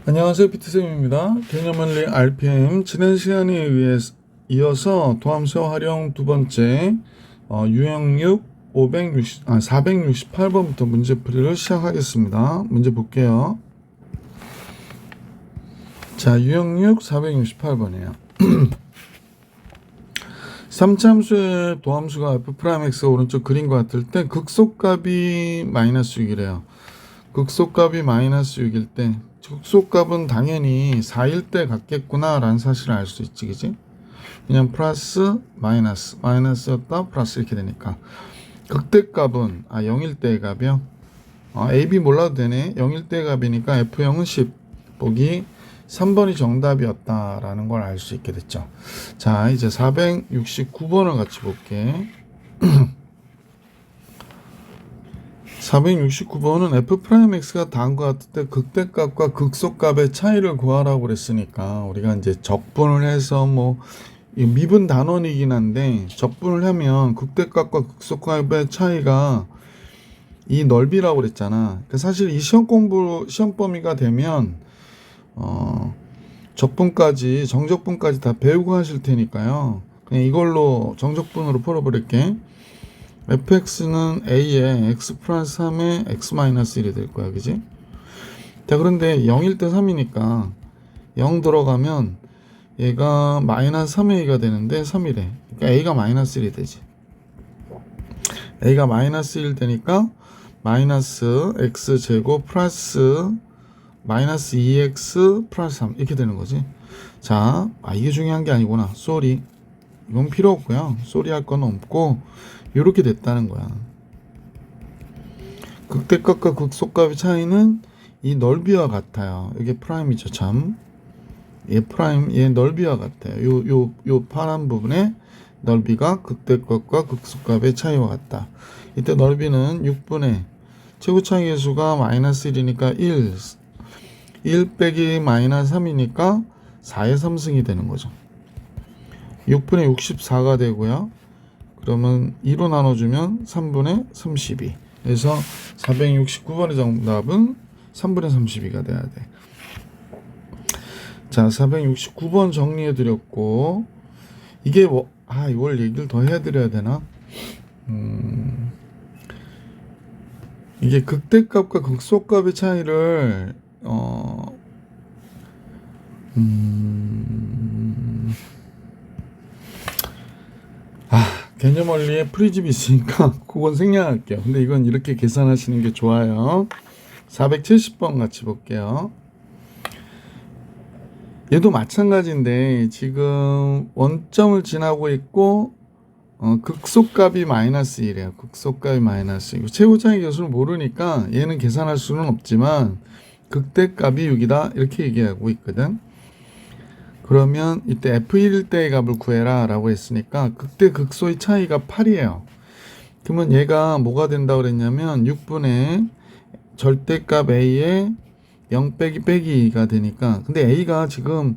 안녕하세요, 피트쌤입니다. 개념원리 RPM 지난 시간에 이어서 도함수 활용 두 번째 유형 6 468번부터 문제풀이를 시작하겠습니다. 문제 볼게요. 자, 유형 6 468번이에요. 3차함수의 도함수가 f'x가 오른쪽 그림과 같을 때 극소값이 마이너스 6이래요. 극소값이 마이너스 6일 때 극소값은 당연히 4일 때 같겠구나 라는 사실을 알 수 있지, 그지? 그냥 플러스 마이너스였다 플러스 이렇게 되니까. 극대값은 0일 때의 값이요. A, B 몰라도 되네. 0일 때의 값이니까 F0은 10. 보기 3번이 정답이었다라는 걸 알 수 있게 됐죠. 자, 이제 469번을 같이 볼게. 469번은 f'x가 다음과 같을 때 극대값과 극소값의 차이를 구하라고 그랬으니까 우리가 이제 적분을 해서 미분 단원이긴 한데 적분을 하면 극대값과 극소값의 차이가 이 넓이라고 그랬잖아. 그러니까 사실 이 시험 범위가 되면 적분까지 정적분까지 다 배우고 하실 테니까요. 그냥 이걸로 정적분으로 풀어버릴게. fx는 a에 x 플러스 3에 x 마이너스 1이 될 거야, 그지? 자, 그런데 0일 때 3이니까 0 들어가면 얘가 마이너스 3a가 되는데 3이래. 그러니까 a가 마이너스 1이 되지. a가 마이너스 1 되니까 마이너스 x 제곱 플러스 마이너스 2x 플러스 3 이렇게 되는 거지. 자, 이게 중요한 게 아니구나. 쏘리. 이건 필요 없고요. 쏘리 할 건 없고 이렇게 됐다는 거야. 극대값과 극소값의 차이는 이 넓이와 같아요. 이게 프라임이죠, 참. 얘 프라임, 얘 넓이와 같아요. 요 파란 부분의 넓이가 극대값과 극소값의 차이와 같다. 이때 넓이는 6분의 최고차이 계수가 마이너스 1이니까 1 빼기 마이너스 3이니까 4의 3승이 되는 거죠. 6분의 64가 되고요. 그러면 2로 나눠주면 3분의 32. 그래서 469번의 정답은 3분의 32가 돼야 돼. 자, 469번 정리해드렸고, 이게 이걸 얘기를 더 해드려야 되나? 이게 극대값과 극소값의 차이를, 개념 원리에 프리집이 있으니까 그건 생략할게요. 근데 이건 이렇게 계산하시는 게 좋아요. 470번 같이 볼게요. 얘도 마찬가지인데 지금 원점을 지나고 있고 극소값이 마이너스 1이에요. 극소값이 마이너스 1. 최고차이 계수를 모르니까 얘는 계산할 수는 없지만 극대값이 6이다 이렇게 얘기하고 있거든. 그러면 이때 f1일 때의 값을 구해라 라고 했으니까 극대 극소의 차이가 8이에요. 그러면 얘가 뭐가 된다고 그랬냐면 6분의 절대값 a에 0 빼기 2가 되니까, 근데 a가 지금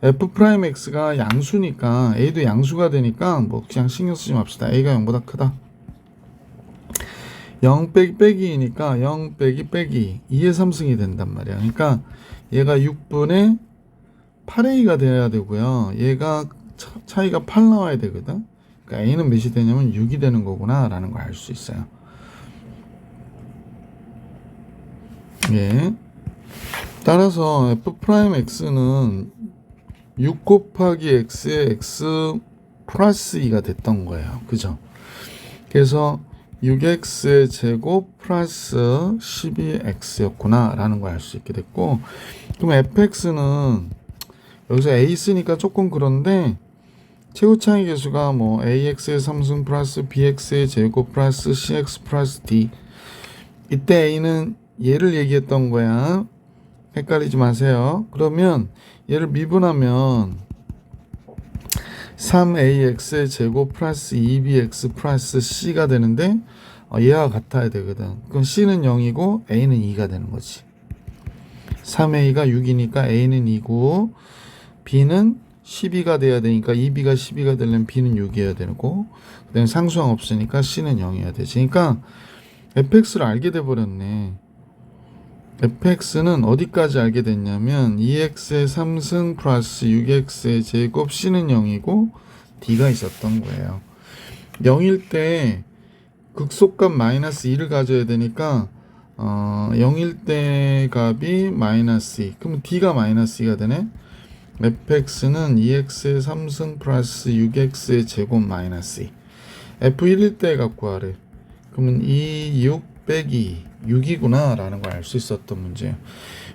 f'x가 양수니까 a도 양수가 되니까 그냥 신경 쓰지 맙시다. a가 0보다 크다. 0 빼기 2니까 0 빼기 2의 3승이 된단 말이야. 그러니까 얘가 6분의 8a가 돼야 되고요. 얘가 차이가 8 나와야 되거든. 그러니까 a는 몇이 되냐면 6이 되는 거구나 라는 걸 알 수 있어요. 예. 따라서 f'x는 6 곱하기 x의 x 플러스 2가 됐던 거예요. 그죠? 그래서 6x의 제곱 플러스 12x였구나 라는 걸 알 수 있게 됐고, 그럼 fx는 여기서 a 쓰니까 조금 그런데 최고차이 계수가 ax의 3승 플러스 bx의 제곱 플러스 cx 플러스 d. 이때 a는 얘를 얘기했던 거야. 헷갈리지 마세요. 그러면 얘를 미분하면 3ax의 제곱 플러스 2bx 플러스 c가 되는데 얘와 같아야 되거든. 그럼 c는 0이고 a는 2가 되는 거지. 3a가 6이니까 a는 2고 b는 12가 돼야 되니까 2b가 12가 되려면 b는 6이어야 되고, 그 다음에 상수항 없으니까 c는 0이어야 되지. 그러니까 fx를 알게 돼 버렸네. fx는 어디까지 알게 됐냐면 2x의 3승 플러스 6x의 제곱 c는 0이고 d가 있었던 거예요. 0일 때 극소값 마이너스 2를 가져야 되니까 0일 때 값이 마이너스 2, 그럼 d가 마이너스 2가 되네. fx는 2x의 3승 플러스 6x의 제곱 마이너스 2. f1일 때 값 구하래. 그러면 2, 6 빼기 6이구나 라는 걸 알 수 있었던 문제예요.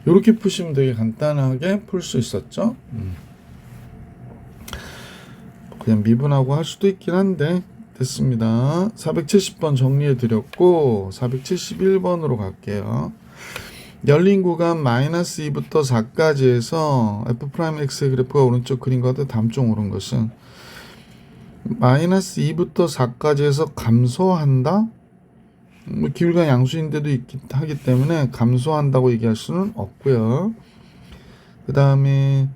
이렇게 푸시면 되게 간단하게 풀 수 있었죠. 그냥 미분하고 할 수도 있긴 한데 됐습니다. 470번 정리해 드렸고 471번으로 갈게요. 열린 구간 마이너스 2부터 4까지 해서 f'x의 그래프가 오른쪽 그림과 같아 다음 중 옳은 것은 마이너스 2부터 4까지 해서 감소한다? 기울기가 양수인데도 하기 때문에 감소한다고 얘기할 수는 없고요. 그 다음에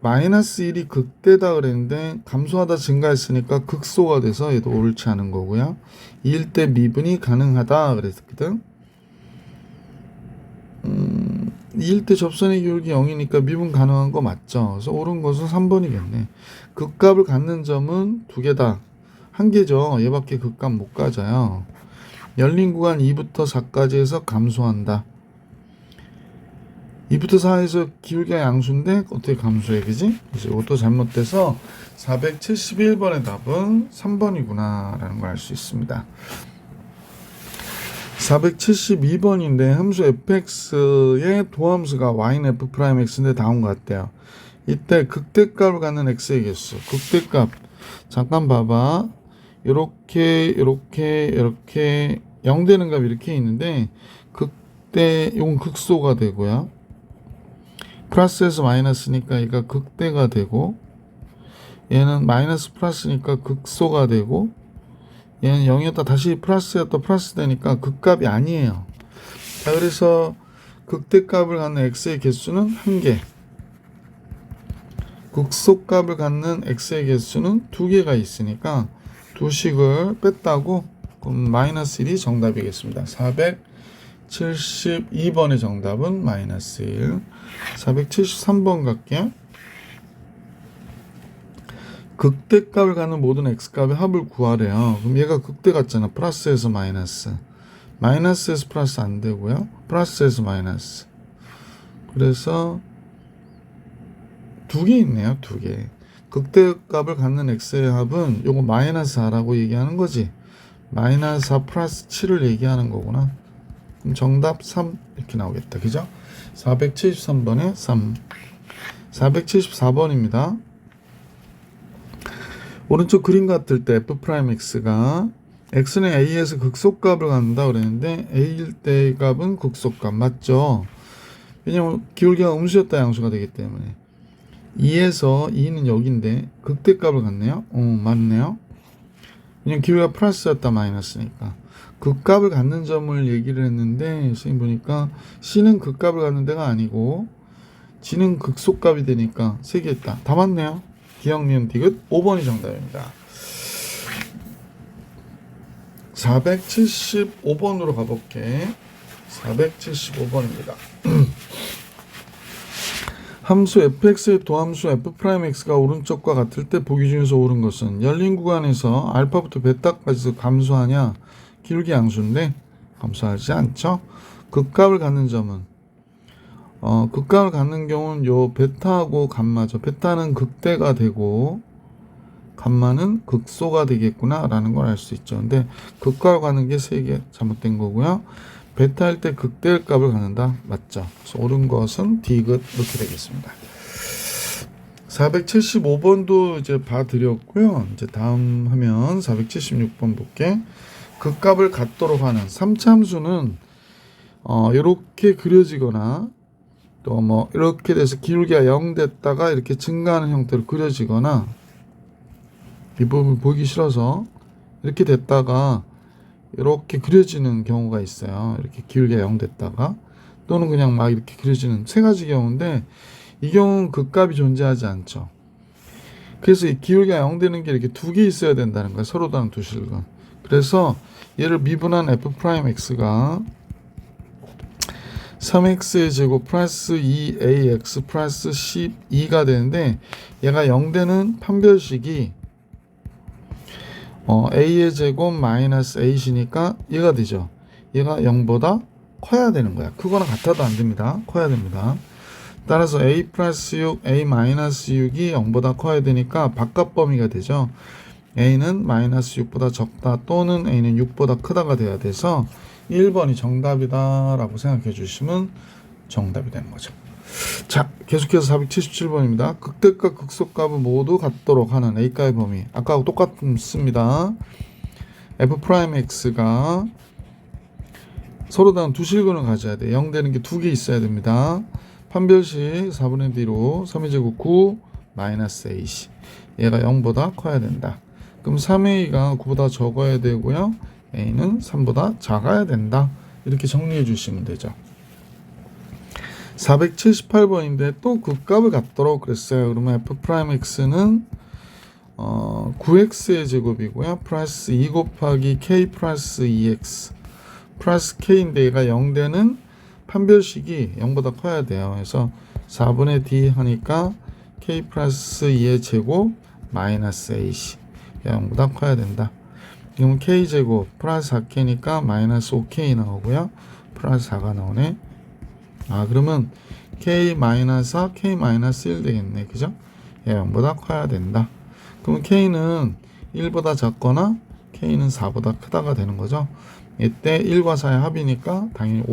마이너스 1이 극대다 그랬는데 감소하다 증가했으니까 극소가 돼서 얘도 옳지 않은 거고요. 2일 때 미분이 가능하다 그랬거든. 2일 때 접선의 기울기 0이니까 미분 가능한 거 맞죠? 그래서 옳은 것은 3번이겠네. 극값을 갖는 점은 두 개다. 한 개죠. 얘밖에 극값 못 가져요. 열린 구간 2부터 4까지 해서 감소한다. 2부터 4에서 기울기가 양수인데 어떻게 감소해, 그지? 그래서 이것도 잘못돼서 471번의 답은 3번이구나 라는 걸 알 수 있습니다. 472번인데 함수 fx의 도함수가 y는 f'x인데 다음과 같대요. 이때 극대값을 갖는 x의 개수, 극대값 잠깐 봐봐. 이렇게 0 되는 값이 이렇게 있는데 극대 이건 극소가 되고요. 플러스에서 마이너스니까 얘가 극대가 되고 얘는 마이너스 플러스니까 극소가 되고 얘는 0이었다 다시 플러스였다 플러스 되니까 극값이 아니에요. 자, 그래서 극대값을 갖는 x의 개수는 1개, 극소값을 갖는 x의 개수는 2개가 있으니까 두 식을 뺐다고 그럼 마이너스 1이 정답이겠습니다. 472번의 정답은 마이너스 1. 473번 갈게요. 극대값을 갖는 모든 x값의 합을 구하래요. 그럼 얘가 극대 같잖아. 플러스에서 마이너스. 마이너스에서 플러스 안 되고요. 플러스에서 마이너스. 그래서 두 개 있네요. 두 개. 극대값을 갖는 x의 합은 요거 마이너스 4라고 얘기하는 거지. 마이너스 4 플러스 7을 얘기하는 거구나. 그럼 정답 3 이렇게 나오겠다. 그죠? 473번에 3. 474번입니다. 오른쪽 그림 같을 때 f'x가 x는 a에서 극소값을 갖는다 그랬는데 a일 때 값은 극소값 맞죠? 왜냐면 기울기가 음수였다 양수가 되기 때문에 2에서 2는 여기인데 극대값을 갖네요. 맞네요. 왜냐면 기울기가 플러스였다 마이너스니까 극값을 갖는 점을 얘기를 했는데 선생님 보니까 c는 극값을 갖는 데가 아니고 g는 극소값이 되니까 3개 했다. 다 맞네요. 기억, 니은, 디귿 5번이 정답입니다. 475번으로 가볼게. 475번입니다. 함수 fx의 도함수 f'x가 오른쪽과 같을 때 보기 중에서 옳은 것은 열린 구간에서 알파부터 베타까지 감소하냐 기울기 양수인데 감소하지 않죠. 극값을 갖는 점은 극값을 갖는 경우는 요 베타하고 감마죠. 베타는 극대가 되고 감마는 극소가 되겠구나 라는 걸 알 수 있죠. 근데 극값을 갖는 게 3개 잘못된 거고요. 베타일 때 극대의 값을 갖는다. 맞죠. 그래서 옳은 것은 디귿 이렇게 되겠습니다. 475번도 이제 봐드렸고요. 이제 다음 화면 476번 볼게. 극값을 갖도록 하는 3차 함수는 이렇게 그려지거나 또 뭐 이렇게 돼서 기울기가 0 됐다가 이렇게 증가하는 형태로 그려지거나 이 부분 보기 싫어서 이렇게 됐다가 이렇게 그려지는 경우가 있어요. 이렇게 기울기가 0 됐다가 또는 그냥 막 이렇게 그려지는 세 가지 경우인데 이 경우는 극값이 존재하지 않죠. 그래서 이 기울기가 0 되는 게 이렇게 두 개 있어야 된다는 거예요. 서로 다른 두 실근. 그래서 얘를 미분한 f'x가 3x의 제곱 플러스 2ax 플러스 12가 되는데 얘가 0되는 판별식이 a의 제곱 마이너스 a시니까 얘가 되죠. 얘가 0보다 커야 되는 거야. 크거나 같아도 안 됩니다. 커야 됩니다. 따라서 a 플러스 6, a 마이너스 6이 0보다 커야 되니까 바깥 범위가 되죠. a는 마이너스 6보다 적다 또는 a는 6보다 크다가 돼야 돼서 1번이 정답이다 라고 생각해 주시면 정답이 되는 거죠. 자, 계속해서 477번입니다. 극대값 극소값은 모두 같도록 하는 a가의 범위. 아까하고 똑같습니다. f'x가 서로 다른 두 실근을 가져야 돼. 0 되는 게 두 개 있어야 됩니다. 판별식 4분의 D로 3의 제곱 9 마이너스 A씨. 얘가 0보다 커야 된다. 그럼 3A가 9보다 적어야 되고요. A는 3보다 작아야 된다. 이렇게 정리해 주시면 되죠. 478번인데 또 극값을 갖도록 그랬어요. 그러면 f'x는 9x의 제곱이고요. 플러스 2 곱하기 k 플러스 2x 플러스 k인데 얘가 0 되는 판별식이 0보다 커야 돼요. 그래서 4분의 d 하니까 k 플러스 2의 제곱 마이너스 a씨 0보다 커야 된다. 그럼 k제곱 플러스 4k니까 마이너스 5k 나오고요. 플러스 4가 나오네. 그러면 k 마이너스 4, k 마이너스 1 되겠네. 그죠? 0보다 커야 된다. 그럼 k는 1보다 작거나 k는 4보다 크다가 되는 거죠. 이때 1과 4의 합이니까 당연히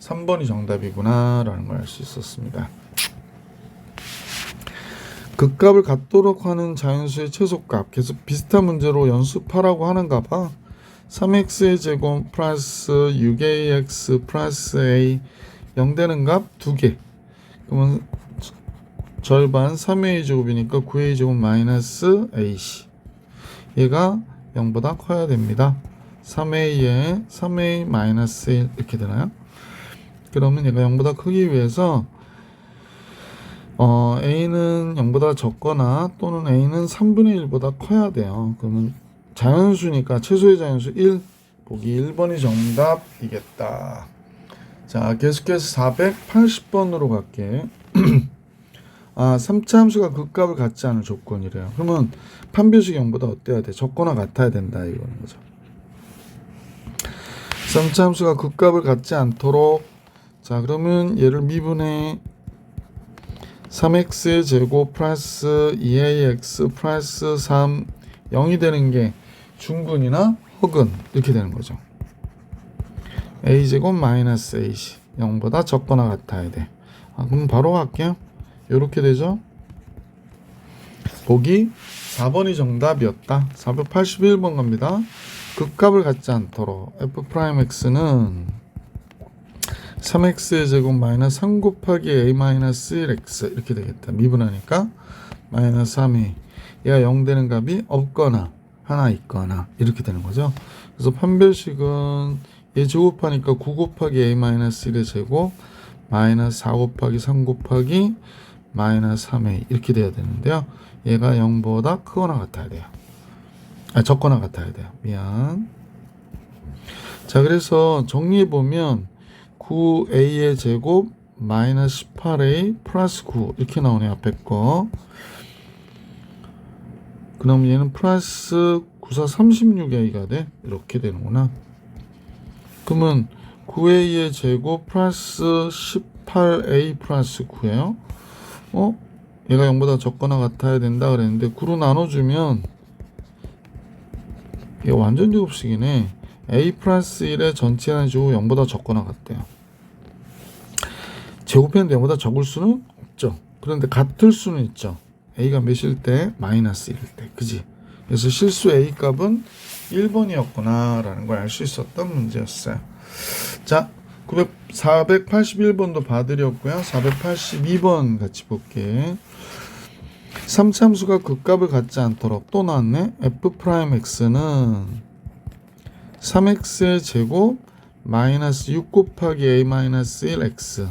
3번이 정답이구나 라는 걸 알 수 있었습니다. 극값을 같도록 하는 자연수의 최소값. 계속 비슷한 문제로 연습하라고 하는가 봐. 3x의 제곱 플러스 6ax 플러스 a 0 되는 값 2개. 그러면 절반 3a 제곱이니까 9a 제곱 마이너스 ac. 얘가 0보다 커야 됩니다. 3a에 3a 마이너스 1 이렇게 되나요? 그러면 얘가 0보다 크기 위해서 a는 0보다 적거나 또는 a는 3분의 1보다 커야 돼요. 그러면 자연수니까 최소의 자연수 1 보기 1번이 정답이겠다. 자, 계속해서 480번으로 갈게. 3차 함수가 극값을 갖지 않을 조건이래요. 그러면 판별식 0보다 어때야 돼? 적거나 같아야 된다 이거는 거죠. 3차 함수가 극값을 갖지 않도록, 자 그러면 얘를 미분해 3x 제곱 플러스 2ax 플러스 3 0이 되는 게 중근이나 허근 이렇게 되는 거죠. a 제곱 마이너스 ac 0보다 적거나 같아야 돼. 그럼 바로 갈게요. 이렇게 되죠. 보기 4번이 정답이었다. 481번 갑니다. 극값을 갖지 않도록 f'x는 3x의 제곱 마이너스 3 곱하기 a 마이너스 1x 이렇게 되겠다. 미분하니까 마이너스 3a 얘가 0 되는 값이 없거나 하나 있거나 이렇게 되는 거죠. 그래서 판별식은 얘 제곱하니까 9 곱하기 a 마이너스 1의 제곱 마이너스 4 곱하기 3 곱하기 마이너스 3a 이렇게 돼야 되는데요. 얘가 0보다 크거나 같아야 돼요. 적거나 같아야 돼요. 미안. 자, 그래서 정리해보면 9a의 제곱 마이너스 18a 플러스 9 이렇게 나오네. 앞에 거. 그럼 얘는 플러스 94 36a가 돼. 이렇게 되는구나. 그러면 9a의 제곱 플러스 18a 플러스 9예요. 얘가 0보다 적거나 같아야 된다 그랬는데 9로 나눠주면 이게 완전 제곱식이네. a 플러스 1의 전체 하나 주고 0보다 적거나 같대요. 제곱했는데 0보다 적을 수는 없죠. 그런데 같을 수는 있죠. a가 몇일 때? 마이너스 1일 때. 그지? 그래서 실수 a 값은 1번이었구나 라는 걸 알 수 있었던 문제였어요. 자, 481번도 봐드렸고요. 482번 같이 볼게. 3차 함수가 극값을 갖지 않도록 또 나왔네. f'x는 3x의 제곱 마이너스 6 곱하기 a 마이너스 1x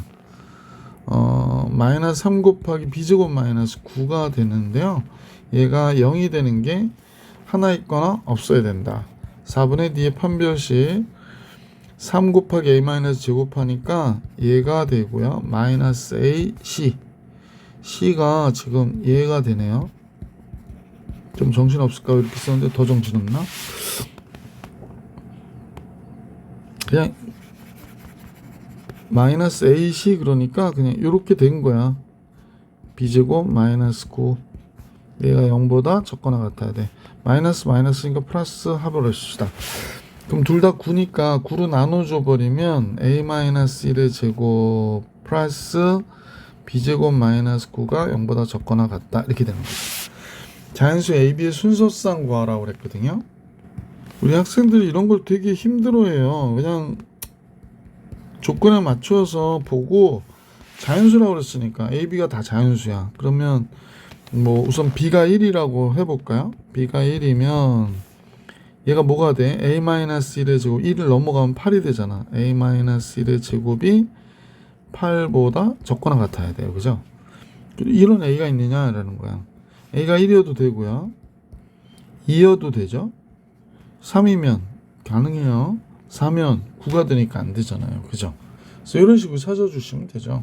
마이너스 3 곱하기 b제곱 마이너스 9가 되는데요. 얘가 0이 되는 게 하나 있거나 없어야 된다. 4분의 d의 판별식 3 곱하기 a 마이너스 제곱하니까 얘가 되고요. 마이너스 a c. c가 지금 얘가 되네요. 좀 정신없을까? 이렇게 썼는데 더 정신없나? 그냥 마이너스 ac 그러니까 그냥 이렇게 된 거야. b제곱 마이너스 9. 얘가 0보다 적거나 같아야 돼. 마이너스 마이너스니까 플러스 합을합시다. 그럼 둘 다 9니까 9로 나눠줘 버리면 a-1의 제곱 플러스 b제곱 마이너스 9가 0보다 적거나 같다. 이렇게 되는 거죠. 자연수 a, b의 순서상 구하라고 그랬거든요. 우리 학생들이 이런 걸 되게 힘들어해요. 그냥 조건에 맞춰서 보고 자연수라고 그랬으니까 a, b가 다 자연수야. 그러면 뭐 우선 b가 1이라고 해볼까요? b가 1이면 얘가 뭐가 돼? a-1의 제곱 1을 넘어가면 8이 되잖아. a-1의 제곱이 8보다 적거나 같아야 돼요. 그죠? 이런 a가 있느냐라는 거야. a가 1이어도 되고요. 2여도 되죠. 3이면 가능해요. 4면 9가 되니까 안 되잖아요. 그죠? 그래서 이런 식으로 찾아주시면 되죠.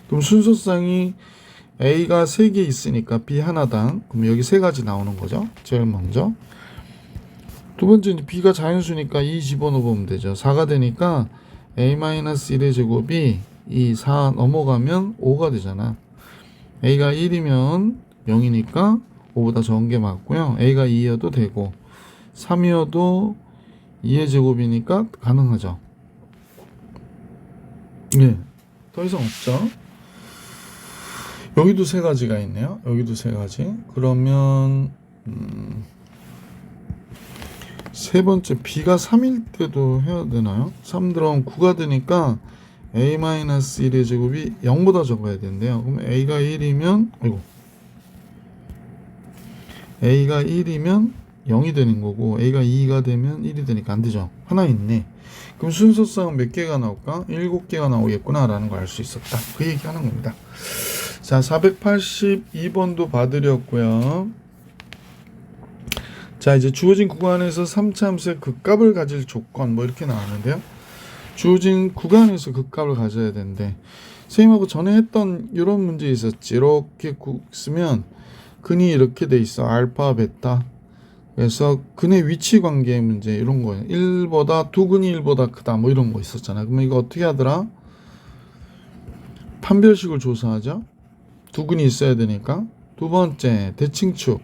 그럼 순서상이 a가 3개 있으니까 b 하나당 그럼 여기 3가지 나오는 거죠. 제일 먼저 두 번째 b가 자연수니까 2 집어넣어 보면 되죠. 4가 되니까 a-1의 제곱이 2, 4 넘어가면 5가 되잖아. a가 1이면 0이니까 5보다 적은 게 맞고요. a가 2여도 되고 3이어도 2의 제곱이니까 가능하죠. 네, 더 이상 없죠. 여기도 3가지가 있네요. 여기도 3가지. 그러면 세 번째 b가 3일 때도 해야 되나요? 3 들어가면 9가 되니까 a-1의 제곱이 0보다 적어야 된대요. 그럼 a가 1이면 a가 1이면 0이 되는 거고 a가 2가 되면 1이 되니까 안 되죠. 하나 있네. 그럼 순서상은 몇 개가 나올까? 7개가 나오겠구나 라는 걸 알 수 있었다. 그 얘기 하는 겁니다. 자, 482번도 봐드렸고요. 자, 이제 주어진 구간에서 3차함수의 극값을 가질 조건 뭐 이렇게 나왔는데요. 주어진 구간에서 극값을 가져야 되는데 선생님하고 전에 했던 이런 문제 있었지. 이렇게 쓰면 근이 이렇게 돼 있어. 알파, 베타. 그래서 근의 위치 관계 문제 이런 거예요. 1보다 두 근이 1보다 크다 뭐 이런 거 있었잖아. 그러면 이거 어떻게 하더라? 판별식을 조사하죠. 두 근이 있어야 되니까. 두 번째 대칭축.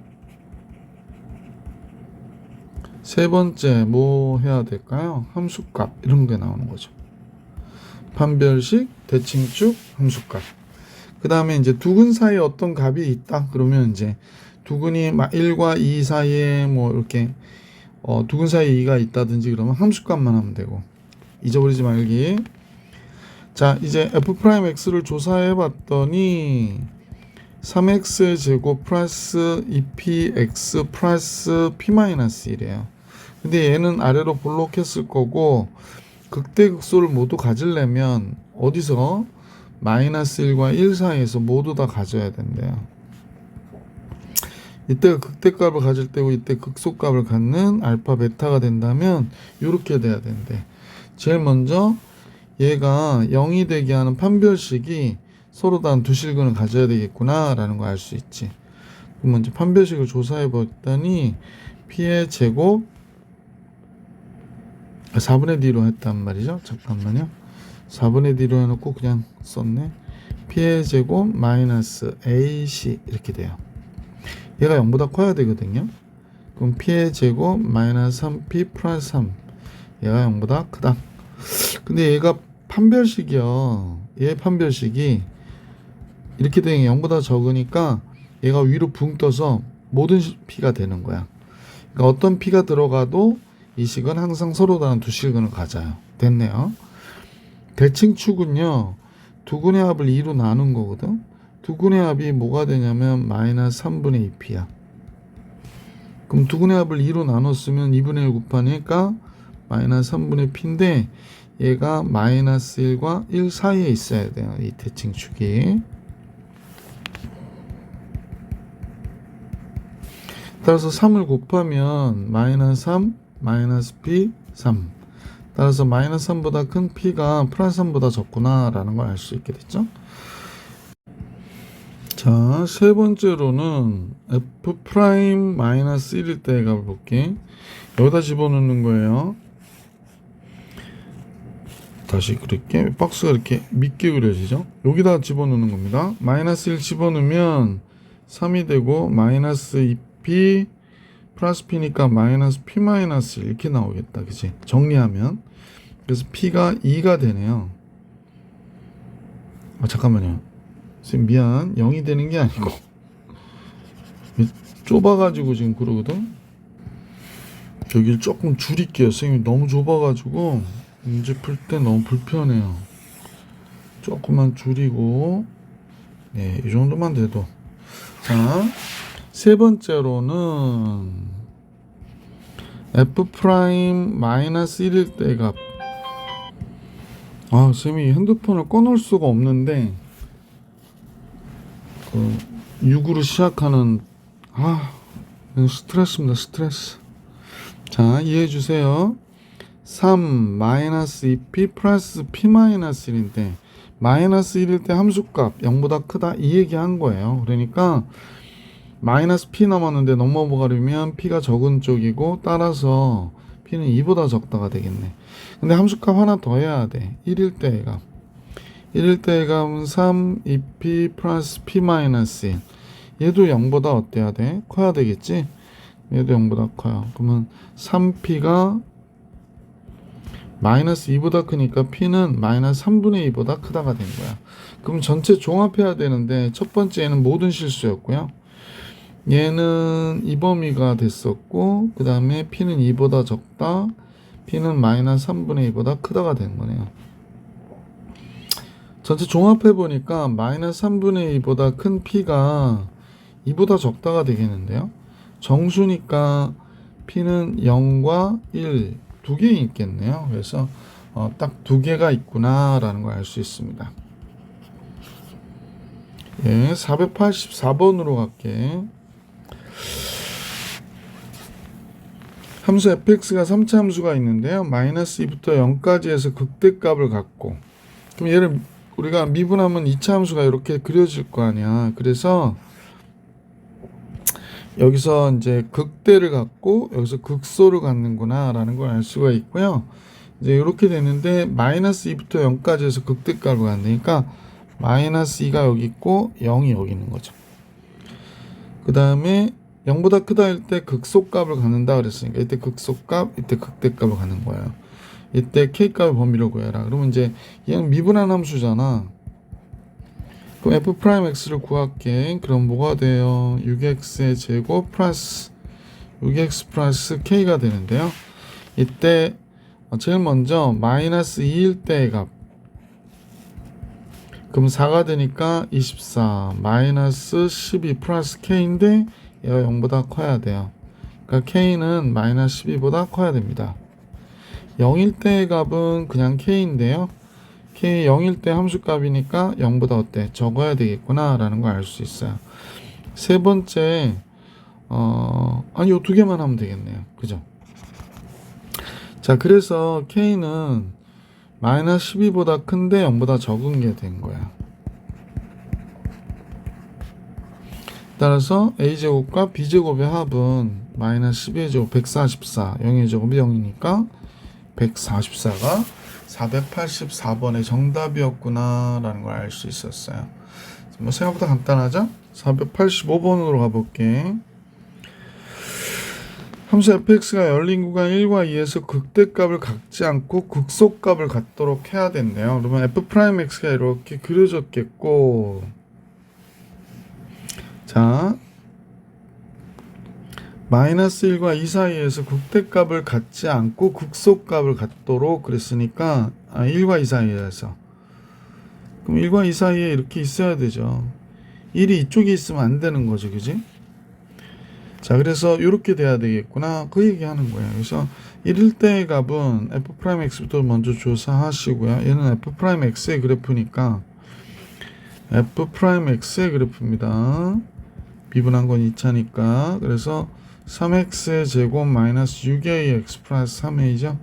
세 번째 뭐 해야 될까요? 함수값 이런 게 나오는 거죠. 판별식, 대칭축, 함수값. 그 다음에 이제 두 근 사이에 어떤 값이 있다. 그러면 이제 두 근이 1과 2 사이에 뭐 이렇게 두 근 사이에 2가 있다든지 그러면 함수값만 하면 되고 잊어버리지 말기. 자, 이제 f'x를 조사해 봤더니 3x의 제곱 플러스 2px 플러스 p-1이래요. 근데 얘는 아래로 볼록했을 거고 극대극소를 모두 가지려면 어디서 마이너스 1과 1 사이에서 모두 다 가져야 된대요. 이때가 극대값을 가질 때고 이때 극소값을 갖는 알파 베타가 된다면 이렇게 돼야 된대. 제일 먼저 얘가 0이 되게 하는 판별식이 서로 다 두 실근을 가져야 되겠구나 라는 걸 알 수 있지. 그럼 먼저 판별식을 조사해 봤더니 p의 제곱 4분의 d로 했단 말이죠. 잠깐만요. 4분의 d로 해놓고 그냥 썼네. p의 제곱 마이너스 ac 이렇게 돼요. 얘가 0보다 커야 되거든요. 그럼 p의 제곱 마이너스 3p 플러스 3 얘가 0보다 크다. 근데 얘가 판별식이요. 얘 판별식이 이렇게 되면 0보다 적으니까 얘가 위로 붕 떠서 모든 p가 되는 거야. 그러니까 어떤 p가 들어가도 이 식은 항상 서로 다른 두 실근을 가져요. 됐네요. 대칭축은요. 두 근의 합을 2로 나눈 거거든. 두 근의 합이 뭐가 되냐면 마이너스 3분의 2p야. 그럼 두 근의 합을 2로 나눴으면 2분의 1 곱하니까 마이너스 3분의 p인데 얘가 마이너스 1과 1 사이에 있어야 돼요. 이 대칭축이. 따라서 3을 곱하면 마이너스 3, 마이너스 p, 3. 따라서 마이너스 3보다 큰 P가 플러스 3보다 적구나 라는 걸 알 수 있게 됐죠. 자, 세 번째로는 F 프라임 마이너스 1일 때의 값을 볼게. 여기다 집어넣는 거예요. 다시 그릴게. 박스가 이렇게密게 그려지죠. 여기다 집어넣는 겁니다. 마이너스 1 집어넣으면 3이 되고 마이너스 2p 플러스 p니까 마이너스 p 마이너스 1 이렇게 나오겠다. 그치? 정리하면 그래서 p가 2가 되네요. 잠깐만요. 선생님 미안. 0이 되는 게 아니고 좁아가지고 지금 그러거든. 여기를 조금 줄일게요. 선생님이 너무 좁아가지고 문제 풀 때 너무 불편해요. 조금만 줄이고, 네, 이 정도만 돼도. 자, 세 번째로는 f 프라임 마이너스 1일 때 값. 선생님이 핸드폰을 꺼놓을 수가 없는데 6으로 시작하는 스트레스입니다. 스트레스. 자, 이해해 주세요. 3 마이너스 2p 플러스 p 마이너스 1인데 마이너스 1일 때 함수값 0보다 크다 이 얘기한 거예요. 그러니까 마이너스 p 남았는데 넘어가려면 p가 적은 쪽이고 따라서 p는 2보다 적다가 되겠네. 근데 함수값 하나 더 해야 돼. 1일 때의 값. 1일 때의 값은 3 2p 플러스 p 마이너스 1. 얘도 0보다 어때야 돼? 커야 되겠지? 얘도 0보다 커요. 그러면 3p가 마이너스 2보다 크니까 p는 마이너스 3분의 2보다 크다가 된 거야. 그럼 전체 종합해야 되는데 첫 번째는 모든 실수였고요. 얘는 이 범위가 됐었고 그 다음에 p는 2보다 적다, p는 마이너스 3분의 2보다 크다가 된 거네요. 전체 종합해 보니까 마이너스 3분의 2보다 큰 p가 2보다 적다가 되겠는데요. 정수니까 p는 0과 1 두 개 있겠네요. 그래서 딱 두 개가 있구나 라는 걸 알 수 있습니다. 예, 484번으로 갈게. 함수 fx가 3차 함수가 있는데요. 마이너스 2부터 0까지 해서 극대값을 갖고, 그럼 얘를 우리가 미분하면 2차 함수가 이렇게 그려질 거 아니야. 그래서 여기서 이제 극대를 갖고 여기서 극소를 갖는구나 라는 걸 알 수가 있고요. 이제 이렇게 되는데 마이너스 2부터 0까지 해서 극대값을 갖으니까 마이너스 2가 여기 있고 0이 여기 있는 거죠. 그 다음에 0보다 크다 할 때 극소값을 갖는다 그랬으니까 이때 극소값, 이때 극대값을 갖는 거예요. 이때 k값의 범위를 구해라. 그러면 이제 얘는 미분한 함수잖아. 그럼 f 프라임 x를 구할게. 그럼 뭐가 돼요? 6x의 제곱 플러스 6x 플러스 k가 되는데요. 이때 제일 먼저 마이너스 2일 때의 값. 그럼 4가 되니까 24 마이너스 12 플러스 k인데 얘가 0보다 커야 돼요. 그러니까 k는 마이너스 12보다 커야 됩니다. 0일 때의 값은 그냥 k인데요. k 0일 때 함수값이니까 0보다 어때? 적어야 되겠구나 라는 걸 알 수 있어요. 세 번째 요 두 개만 하면 되겠네요. 그죠? 자, 그래서 k는 마이너스 12보다 큰데 0보다 적은 게 된 거야. 따라서 a제곱과 b제곱의 합은 마이너스 12의 제곱 144, 0의 제곱이 0이니까 144가 484번의 정답이었구나 라는 걸 알 수 있었어요. 뭐 생각보다 간단하죠? 485번으로 가볼게. 함수 fx가 열린 구간 1과 2에서 극대값을 갖지 않고 극소값을 갖도록 해야 된대요. 그러면 f'x가 이렇게 그려졌겠고, 자, 마이너스 1과 2 사이에서 극대값을 갖지 않고 극소값을 갖도록 그랬으니까 1과 2 사이에서, 그럼 1과 2 사이에 이렇게 있어야 되죠. 1이 이쪽에 있으면 안 되는 거죠. 그지? 자, 그래서 이렇게 돼야 되겠구나 그 얘기하는 거예요. 그래서 1일 때의 값은 f'x부터 먼저 조사하시고요. 얘는 f'x의 그래프니까 f'x의 그래프입니다. 미분한 건 2차니까. 그래서 3x의 제곱 마이너스 6ax 플러스 3a죠.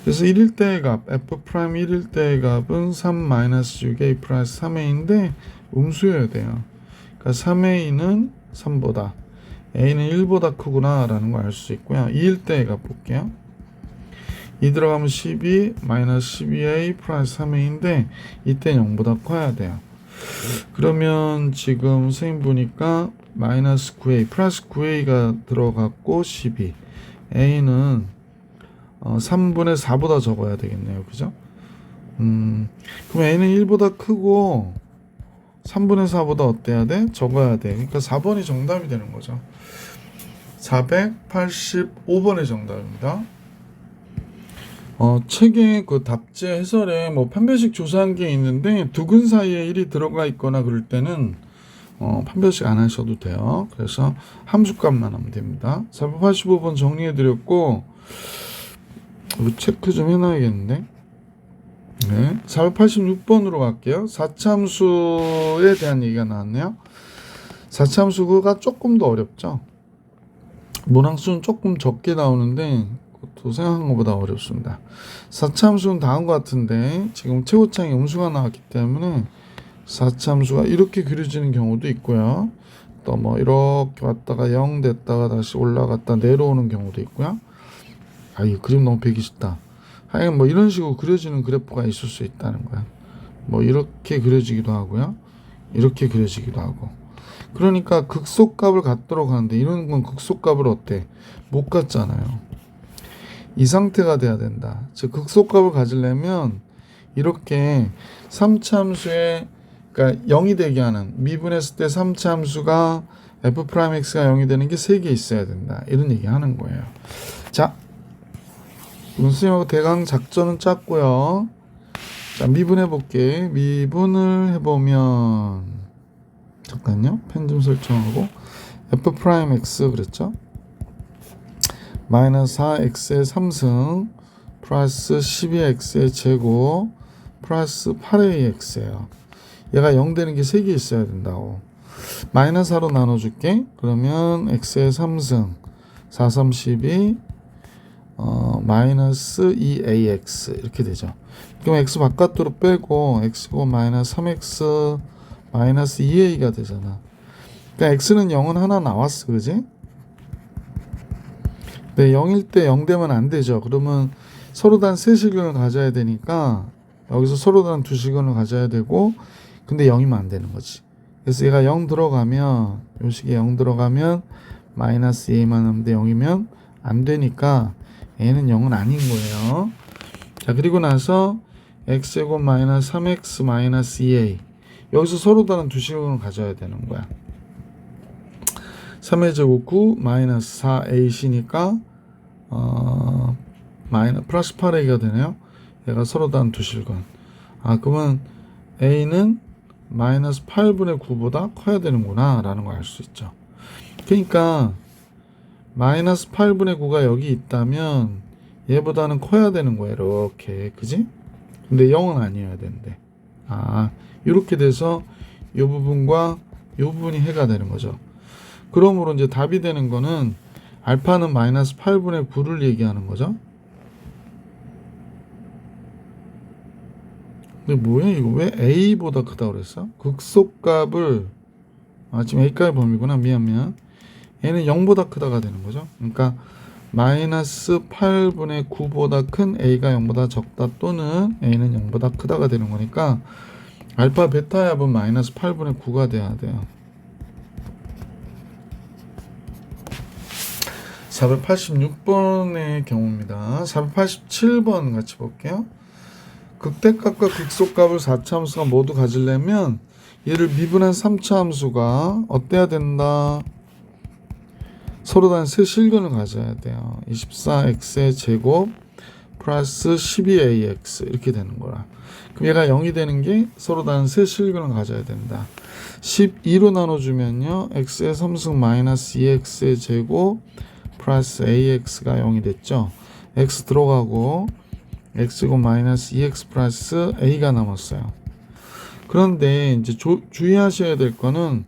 그래서 1일 때의 값, f 프라임 1일 때의 값은 3-6a 플러스 3a인데 음수여야 돼요. 그러니까 3a는 3보다, a는 1보다 크구나 라는 걸 알 수 있고요. 2일 때의 값 볼게요. 2 들어가면 12 12a 플러스 3a인데 이때는 0보다 커야 돼요. 그러면 지금 선생님 보니까 마이너스 9a 플러스 9a가 들어갔고 12 a는 3분의 4보다 적어야 되겠네요. 그죠? 그럼 a는 1보다 크고 3분의 4보다 어때야 돼? 적어야 돼. 그러니까 4번이 정답이 되는 거죠. 485번의 정답입니다. 책에 그 답제 해설에 뭐 판별식 조사한 게 있는데 두근 사이에 1이 들어가 있거나 그럴 때는 판별식 안 하셔도 돼요. 그래서 함수값만 하면 됩니다. 485번 정리해 드렸고 체크 좀 해놔야겠는데. 네, 486번으로 갈게요. 4차함수에 대한 얘기가 나왔네요. 4차함수가 조금 더 어렵죠. 문항수는 조금 적게 나오는데 그것도 생각한 것보다 어렵습니다. 4차함수는 다음 것 같은데 지금 최고창에 음수가 나왔기 때문에 4차함수가 이렇게 그려지는 경우도 있고요. 또 뭐 이렇게 왔다가 0 됐다가 다시 올라갔다 내려오는 경우도 있고요. 이 그림 너무 배기 쉽다. 하여간 뭐 이런 식으로 그려지는 그래프가 있을 수 있다는 거야. 뭐 이렇게 그려지기도 하고요. 이렇게 그려지기도 하고. 그러니까 극소값을 갖도록 하는데 이런 건 극소값을 어때? 못 갖잖아요. 이 상태가 돼야 된다. 즉 극소값을 가지려면 이렇게 3차함수에 그러니까 0이 되게 하는 미분했을 때 3차함수가 f'x가 0이 되는 게 3개 있어야 된다. 이런 얘기 하는 거예요. 자, 선생님하고 대강 작전은 짰고요. 자, 미분해 볼게. 미분을 해보면 잠깐요. 펜 좀 설정하고 f'x 그랬죠? 마이너스 4x의 3승 플러스 12x의 제곱 플러스 8ax예요. 얘가 0 되는 게 3개 있어야 된다고. 마이너스 4로 나눠줄게. 그러면 x의 3승 4, 3, 12 마이너스 2ax 이렇게 되죠. 그럼 x 바깥으로 빼고 x고 마이너스 3x 마이너스 2a가 되잖아. 그러니까 x는 0은 하나 나왔어. 그지? 네, 0일 때 0 되면 안 되죠. 그러면 서로 단 세 실근을 가져야 되니까 여기서 서로 단 두 실근을 가져야 되고 근데 0이면 안 되는 거지. 그래서 얘가 0 들어가면 요 식에 0 들어가면 마이너스 a만 하면 돼. 0이면 안 되니까 얘는 0은 아닌 거예요. 자, 그리고 나서 x제곱 마이너스 3x 마이너스 2a 여기서 서로 다른 두 실근을 가져야 되는 거야. 3의 제곱 9 마이너스 4ac니까 플러스 8a가 되네요. 얘가 서로 다른 두 실근. 그러면 a는 마이너스 8분의 9보다 커야 되는구나 라는 걸 알 수 있죠. 그러니까 마이너스 8분의 9가 여기 있다면 얘보다는 커야 되는 거예요. 이렇게. 그지? 근데 0은 아니어야 되는데. 이렇게 돼서 이 부분과 이 부분이 해가 되는 거죠. 그러므로 이제 답이 되는 거는 알파는 마이너스 8분의 9를 얘기하는 거죠. 근데 뭐야 이거 왜 a보다 크다고 그랬어? 극소값을 지금 a값의 범위구나. 미안 얘는 0보다 크다가 되는 거죠. 그러니까 마이너스 8분의 9보다 큰 a가 0보다 적다 또는 a는 0보다 크다가 되는 거니까 알파 베타 합은 마이너스 8분의 9가 돼야 돼요. 486번의 경우입니다. 487번 같이 볼게요. 극대값과 극소값을 4차함수가 모두 가지려면 얘를 미분한 3차함수가 어때야 된다? 서로 단 세 실근을 가져야 돼요. 24x의 제곱 플러스 12ax 이렇게 되는 거라. 그럼 얘가 0이 되는 게 서로 단 세 실근을 가져야 된다. 12로 나눠주면요. x의 3승 마이너스 2x의 제곱 플러스 ax가 0이 됐죠. x 들어가고 x고 마이너스 2x 플러스 a가 남았어요. 그런데 이제 주의하셔야 될 거는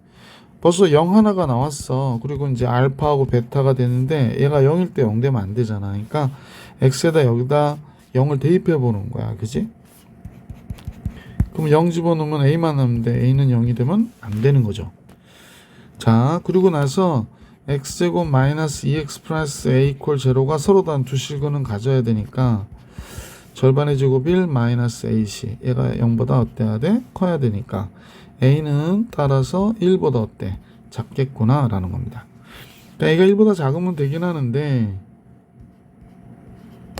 벌써 0 하나가 나왔어. 그리고 이제 알파하고 베타가 되는데 얘가 0일 때 0 되면 안 되잖아. 그러니까 x에다 여기다 0을 대입해 보는 거야. 그지? 그럼 0 집어넣으면 a만 남는데 a는 0이 되면 안 되는 거죠. 자, 그리고 나서 x제곱 마이너스 2x 플러스 a 이퀄 제로가 서로 다른 두 실근은 가져야 되니까 절반의 제곱 1 마이너스 ac, 얘가 0보다 어때야 돼? 커야 되니까 a는 따라서 1보다 어때? 작겠구나 라는 겁니다. 그러니까 a가 1보다 작으면 되긴 하는데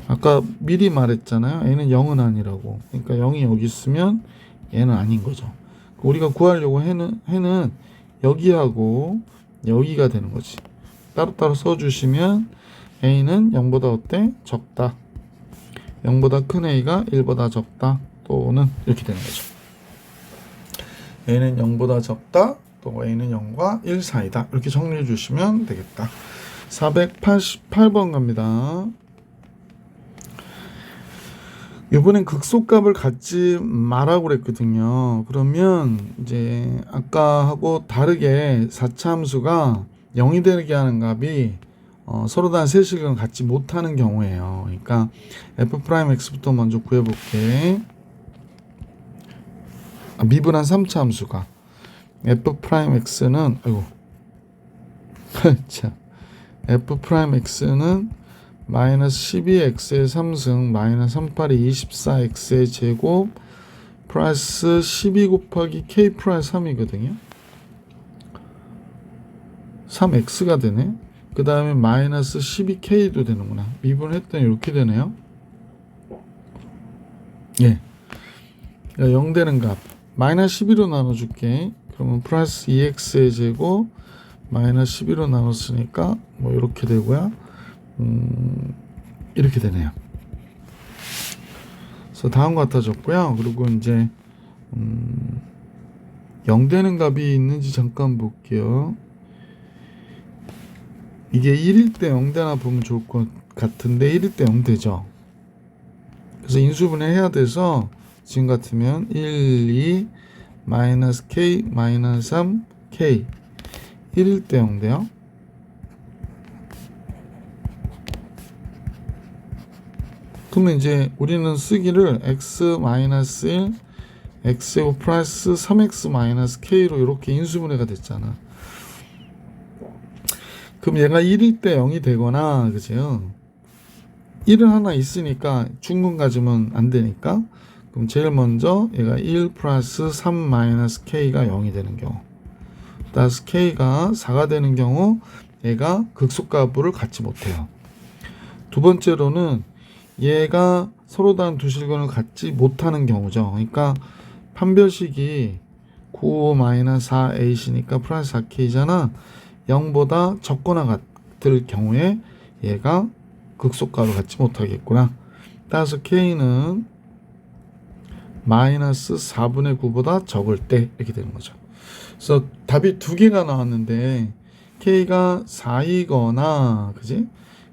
아까 미리 말했잖아요. a는 0은 아니라고. 그러니까 0이 여기 있으면 얘는 아닌 거죠. 우리가 구하려고 해는 여기하고 여기가 되는 거지. 따로따로 써주시면 a는 0보다 어때? 적다. 0보다 큰 a가 1보다 적다. 또는 이렇게 되는 거죠. a는 0보다 적다. 또 a는 0과 1 사이다. 이렇게 정리해 주시면 되겠다. 488번 갑니다. 이번엔 극소값을 갖지 말라고 그랬거든요. 그러면 이제 아까하고 다르게 4차 함수가 0이 되게 하는 값이 서로 다른 세식을 갖지 못하는 경우예요. 그러니까 f'x부터 먼저 구해볼게. 미분한 3차 함수가 f'x는 아이고 참 f'x는 마이너스 12x의 3승 마이너스 38이 24x의 제곱 플러스 12 곱하기 k 플러스 3이거든요. 3x가 되네. 그 다음에 마이너스 12k도 되는구나. 미분했더니 이렇게 되네요. 예. 0 되는 값 마이너스 12로 나눠줄게. 그러면 플러스 2x의 제곱 마이너스 12로 나눴으니까 뭐 이렇게 되고요. 이렇게 되네요. 그래서 다음과 같아졌고요. 그리고 이제 0 되는 값이 있는지 잠깐 볼게요. 이게 1일 때 0 되나 보면 좋을 것 같은데 1일 때 0 되죠. 그래서 인수분해 해야 돼서 지금 같으면 1, 2, 마이너스 k, 마이너스 3, k 1일 때 0 돼요. 그러면 이제 우리는 쓰기를 x-1 x제곱 플러스 3x-k로 이렇게 인수분해가 됐잖아. 그럼 얘가 1일 때 0이 되거나 그죠? 1은 하나 있으니까 중근 가지면 안 되니까 그럼 제일 먼저 얘가 1 플러스 3 마이너스 k가 0이 되는 경우, 따라서 k가 4가 되는 경우 얘가 극소값을 갖지 못해요. 두 번째로는 얘가 서로 다른 두 실근을 갖지 못하는 경우죠. 그러니까 판별식이 9-4ac니까 플러스 4k잖아. 0보다 적거나 같을 경우에 얘가 극소값을 갖지 못하겠구나. 따라서 k는 마이너스 4분의 9보다 적을 때 이렇게 되는 거죠. 그래서 답이 두 개가 나왔는데 k가 4이거나 그지?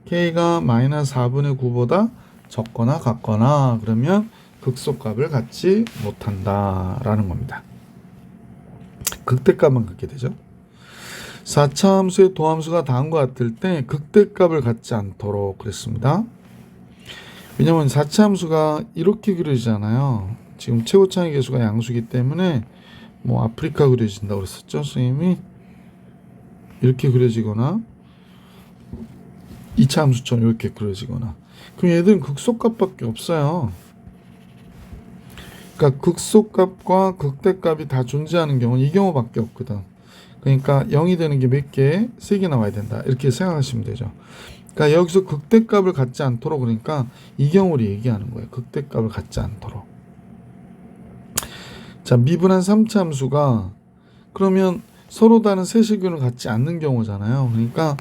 k가 마이너스 4분의 9보다 적거나 같거나 그러면 극소값을 갖지 못한다라는 겁니다. 극대값만 갖게 되죠. 4차 함수의 도함수가 다음과 같을 때 극대값을 갖지 않도록 그랬습니다. 왜냐면 4차 함수가 이렇게 그려지잖아요. 지금 최고차의 계수가 양수기 때문에 뭐 아프리카 그려진다고 그랬었죠. 선생님이 이렇게 그려지거나 2차 함수처럼 이렇게 그려지거나 그럼 얘들은 극소값밖에 없어요. 그러니까 극소값과 극대값이 다 존재하는 경우는 이 경우밖에 없거든. 그러니까 0이 되는 게 몇 개? 3개 나와야 된다. 이렇게 생각하시면 되죠. 그러니까 여기서 극대값을 갖지 않도록 그러니까 이 경우를 얘기하는 거예요. 극대값을 갖지 않도록. 자, 미분한 3차 함수가 그러면 서로 다른 세실근을 갖지 않는 경우잖아요. 그러니까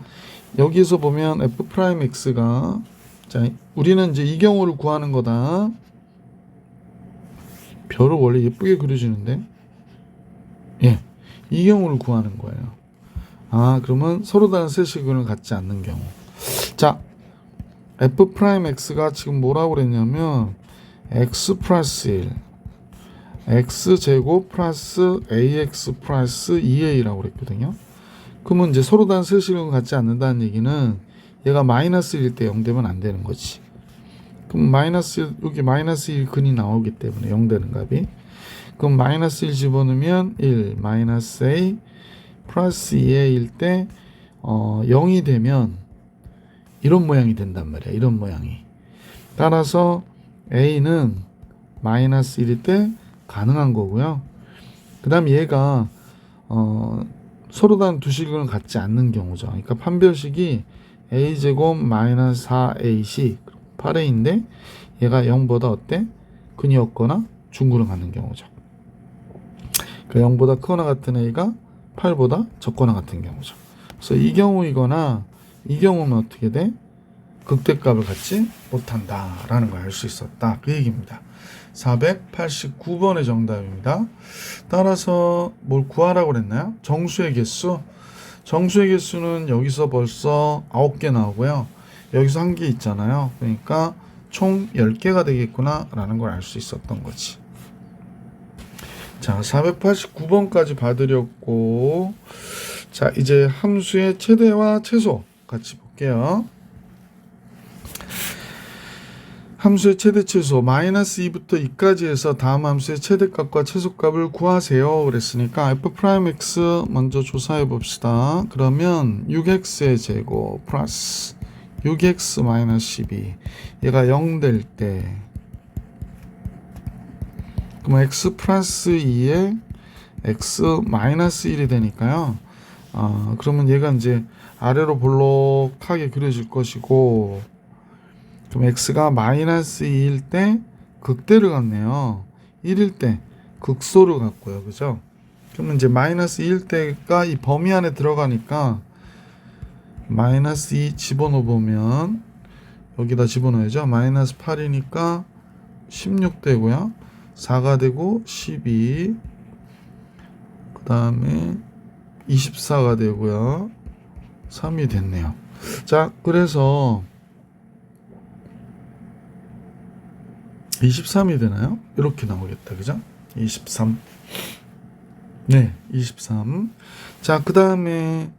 여기서 보면 f'x가 자, 우리는 이제 이 경우를 구하는 거다. 별을 원래 예쁘게 그려주는데 예, 이 경우를 구하는 거예요. 아, 그러면 서로 다른 세실근을 갖지 않는 경우. 자, f'x가 지금 뭐라고 그랬냐면 x 플러스 1 x제곱 플러스 ax 플러스 2a라고 그랬거든요. 그러면 이제 서로 다른 세실근을 갖지 않는다는 얘기는 얘가 마이너스 1일 때 0 되면 안 되는 거지. 그럼 여기 마이너스 1 근이 나오기 때문에 0 되는 값이. 그럼 마이너스 1 집어넣으면 1, 마이너스 a 플러스 2a일 때 0이 되면 이런 모양이 된단 말이야. 이런 모양이. 따라서 a는 마이너스 1일 때 가능한 거고요. 그 다음 얘가 서로 다른 두 식을 갖지 않는 경우죠. 그러니까 판별식이 a제곱 마이너스 4ac 8a인데 얘가 0보다 어때? 근이 없거나 중구를 갖는 경우죠. 그 0보다 크거나 같은 a가 8보다 적거나 같은 경우죠. 그래서 이 경우이거나 이 경우는 어떻게 돼? 극대값을 갖지 못한다 라는 걸 알 수 있었다, 그 얘기입니다. 489번의 정답입니다. 따라서 뭘 구하라고 그랬나요? 정수의 개수. 정수의 개수는 여기서 벌써 9개 나오고요. 여기서 1개 있잖아요. 그러니까 총 10개가 되겠구나 라는 걸 알 수 있었던 거지. 자, 489번까지 봐드렸고, 자, 이제 함수의 최대와 최소 같이 볼게요. 함수의 최대 최소 마이너스 2부터 2까지 해서 다음 함수의 최대값과 최소값을 구하세요 그랬으니까 f'x 먼저 조사해 봅시다. 그러면 6x의 제곱 플러스 6x 마이너스 12 얘가 0 될 때 그럼 x 플러스 2에 x 마이너스 1이 되니까요. 그러면 얘가 이제 아래로 볼록하게 그려질 것이고, 그럼 x가 마이너스 2일 때 극대를 갖네요. 1일 때 극소를 갖고요. 그죠? 그러면 이제 마이너스 2일 때가 이 범위 안에 들어가니까 마이너스 2 집어넣어보면 여기다 집어넣어야죠. 마이너스 8이니까 16 되고요. 4가 되고 12, 그 다음에 24가 되고요. 3이 됐네요. 자, 그래서 23이 되나요? 이렇게 나오겠다. 그죠? 23. 네, 23. 자, 그 다음에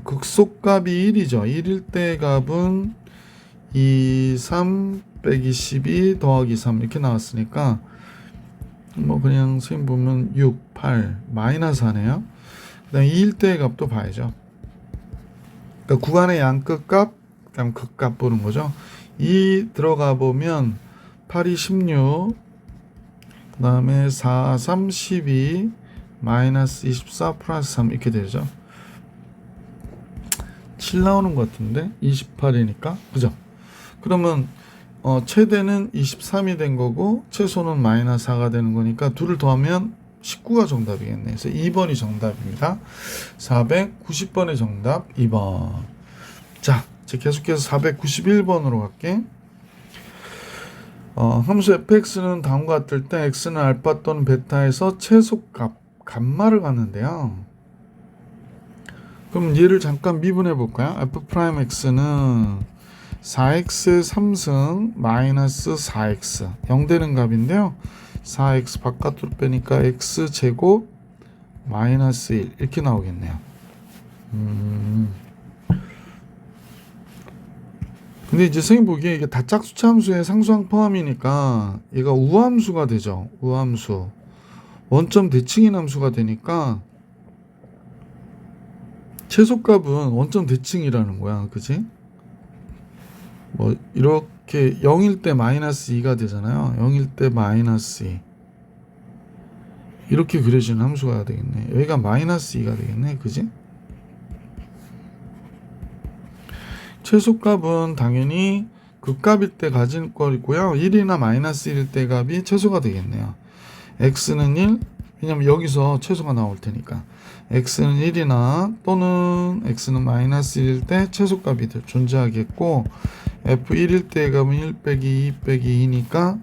극소값이 1이죠. 1일 때 값은 2, 3 빼기 12 더하기 3 이렇게 나왔으니까 뭐 그냥 선생님 보면 6, 8 마이너스 하네요. 그 다음에 2일 때의 값도 봐야죠. 그러니까 구간의 양끝값, 그 다음 극값 보는 거죠. 2 들어가 보면 8이 16, 그 다음에 4, 3, 12, 마이너스 24 플러스 3 이렇게 되죠. 7 나오는 것 같은데 28이니까 그죠? 그러면 최대는 23이 된 거고 최소는 마이너스 4가 되는 거니까 둘을 더하면 19가 정답이겠네. 그래서 2번이 정답입니다. 490번의 정답 2번. 자, 이제 계속해서 491번으로 갈게. 함수 fx는 다음과 같을 때 x는 알파 또는 베타에서 최소값, 감마를 갖는데요. 그럼 얘를 잠깐 미분해 볼까요? f'x는 4x의 3승 마이너스 4x 0 되는 값인데요. 4x 바깥으로 빼니까 x제곱 마이너스 1 이렇게 나오겠네요. 근데 이제 선생님 보기에 이게 다짝수치 함수의 상수항 포함이니까 얘가 우함수가 되죠. 우함수. 원점 대칭인 함수가 되니까 최소값은 원점 대칭이라는 거야. 그지? 뭐 이렇게 0일 때 마이너스 2가 되잖아요. 0일 때 마이너스 2 이렇게 그려지는 함수가 되겠네. 여기가 마이너스 2가 되겠네. 그지? 최소값은 당연히 극값일 때 가질 거고요. 1이나 마이너스 1일 때 값이 최소가 되겠네요. x는 1, 왜냐면 여기서 최소가 나올 테니까. x는 1이나 또는 x는 마이너스 1일 때 최소값이 존재하겠고, f1일 때 값은 1 빼기 2 빼기 2니까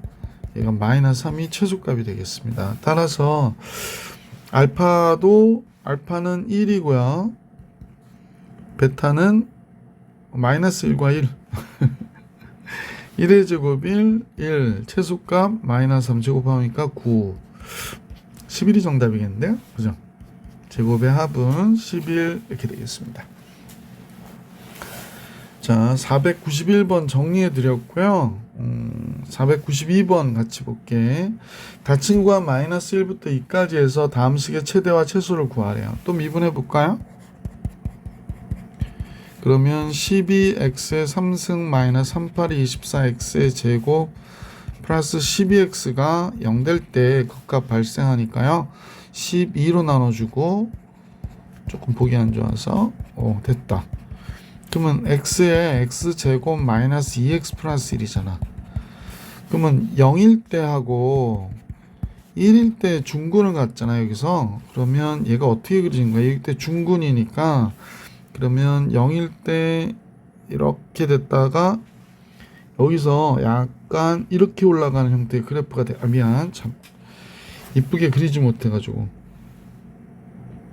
얘가 마이너스 3이 최소값이 되겠습니다. 따라서 알파는 1이고요. 베타는 마이너스 1과 1 1의 제곱 1 최소값 마이너스 3 제곱하니까 9 11이 정답이겠는데요. 그죠? 제곱의 합은 11 이렇게 되겠습니다. 자, 491번 정리해 드렸고요. 492번 같이 볼게. 닫힌 구간 마이너스 1부터 2까지 해서 다음 식의 최대와 최소를 구하래요. 또 미분해 볼까요? 그러면 12x의 3승 마이너스 38이 24x의 제곱 플러스 12x가 0 될 때 극값 발생하니까요. 12로 나눠주고 조금 보기 안 좋아서 됐다. 그러면 x의 x제곱 마이너스 2x 플러스 1이잖아. 그러면 0일 때 하고 1일 때 중군을 갖잖아 여기서. 그러면 얘가 어떻게 그려진 거야? 1일 때 중군이니까 그러면 0일 때 이렇게 됐다가 여기서 약간 이렇게 올라가는 형태의 그래프가 돼. 미안, 참 이쁘게 그리지 못해가지고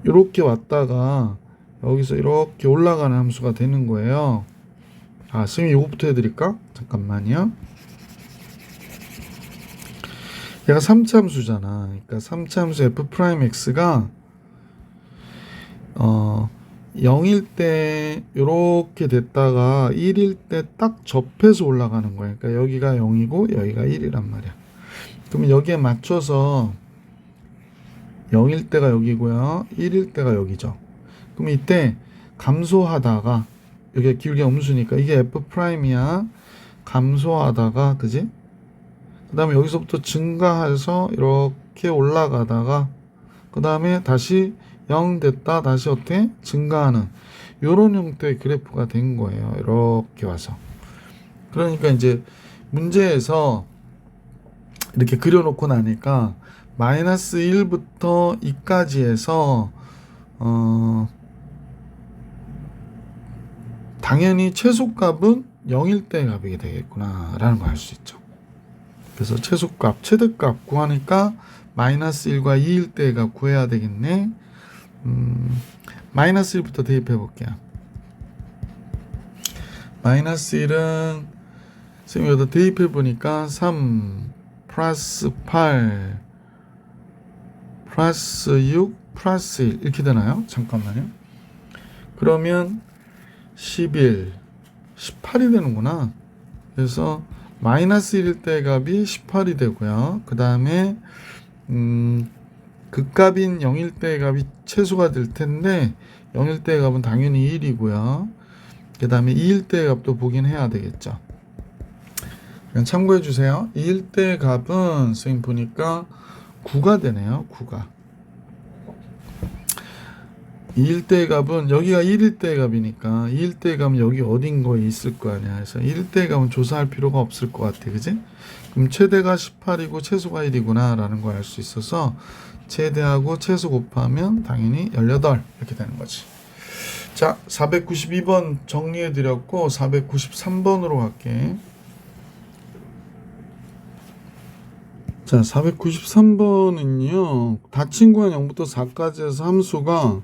이렇게 왔다가 여기서 이렇게 올라가는 함수가 되는 거예요. 선생님 이거부터 해드릴까? 잠깐만요. 얘가 3차 함수잖아. 그러니까 3차 함수 f'x가 0일 때 이렇게 됐다가 1일 때 딱 접해서 올라가는 거야. 그러니까 여기가 0이고 여기가 1이란 말이야. 그러면 여기에 맞춰서 0일 때가 여기고요. 1일 때가 여기죠. 그럼 이때 감소하다가 여기가 기울기 음수니까 이게 f'이야. 감소하다가 그지? 그 다음에 여기서부터 증가해서 이렇게 올라가다가 그 다음에 다시 0 됐다 다시 어떻게 증가하는 이런 형태의 그래프가 된 거예요. 이렇게 와서 그러니까 이제 문제에서 이렇게 그려놓고 나니까 마이너스 1부터 2까지 해서 당연히 최소값은 0일 때 값이 되겠구나 라는 걸 알 수 있죠. 그래서 최소값 최대값 구하니까 마이너스 1과 2일 때 값 구해야 되겠네. 마이너스 1부터 대입해 볼게요. 마이너스 1은 선생님 여기다 대입해 보니까 3 플러스 8 플러스 6 플러스 1 이렇게 되나요? 잠깐만요. 그러면 11 18이 되는구나. 그래서 마이너스 1일 때 값이 18이 되고요. 그 다음에 극값인 0일 때 값이 최소가 될 텐데 0일 때 값은 당연히 1이고요. 그 다음에 2일 때 값도 보긴 해야 되겠죠. 그냥 참고해 주세요. 2일 때 값은 선생님 보니까 9가 되네요. 9가 2일 때 값은 여기가 1일 때 값이니까 2일 때 값은 여기 어딘 거에 있을 거 아니야. 그래서 1일 때 값은 조사할 필요가 없을 것 같아. 그지? 그럼 최대가 18이고 최소가 1이구나 라는 걸 알 수 있어서 최대하고 최소 곱하면 당연히 18 이렇게 되는 거지. 자, 492번 정리해 드렸고 493번으로 갈게. 자, 493번은요. 닫힌 구간 0부터 4까지 해서 함수가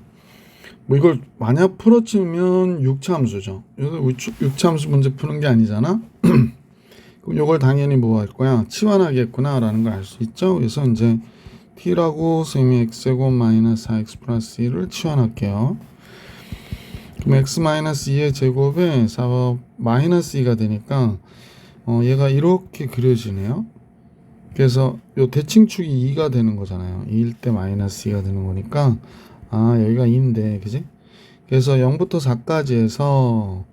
이걸 만약 풀어치면 6차 함수죠. 여기서 6차 함수 문제 푸는 게 아니잖아. 그럼 이걸 당연히 뭐 할 거야? 치환하겠구나 라는 걸 알 수 있죠. 그래서 이제 t라고 선생님이 x제곱 마이너스 4x 플러스 1을 치환할게요. 그럼 x 마이너스 2의 제곱에 4 마이너스 2가 되니까 얘가 이렇게 그려지네요. 그래서 요 대칭축이 2가 되는 거잖아요. 2일 때 마이너스 2가 되는 거니까 여기가 2인데 그지? 그래서 0부터 4까지 해서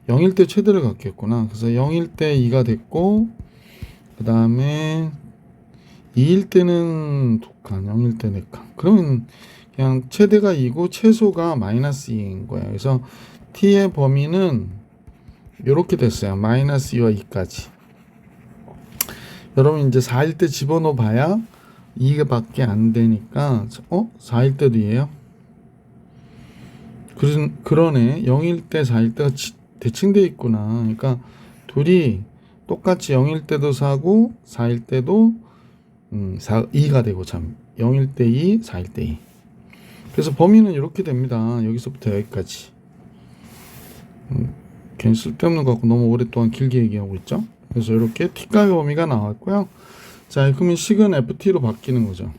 0일 때 최대를 갖겠구나. 그래서 0일 때 2가 됐고 그 다음에 2일 때는 2칸 0일 때 4칸 그러면 그냥 최대가 2고 최소가 마이너스 2인 거예요. 그래서 t의 범위는 이렇게 됐어요. 마이너스 2와 2까지. 여러분 이제 4일 때 집어넣어 봐야 2가 밖에 안 되니까 4일 때도 2예요? 그러네. 0일 때 4일 때가 대칭되어 있구나. 그러니까 둘이 똑같이 0일 때도 4고 4일 때도 2가 되고 참 0일 때 2, 4일 때 2. 그래서 범위는 이렇게 됩니다. 여기서부터 여기까지. 괜히 쓸데없는 거 갖고 너무 오랫동안 길게 얘기하고 있죠. 그래서 이렇게 t값의 범위가 나왔고요. 자, 그러면 식은 ft로 바뀌는 거죠.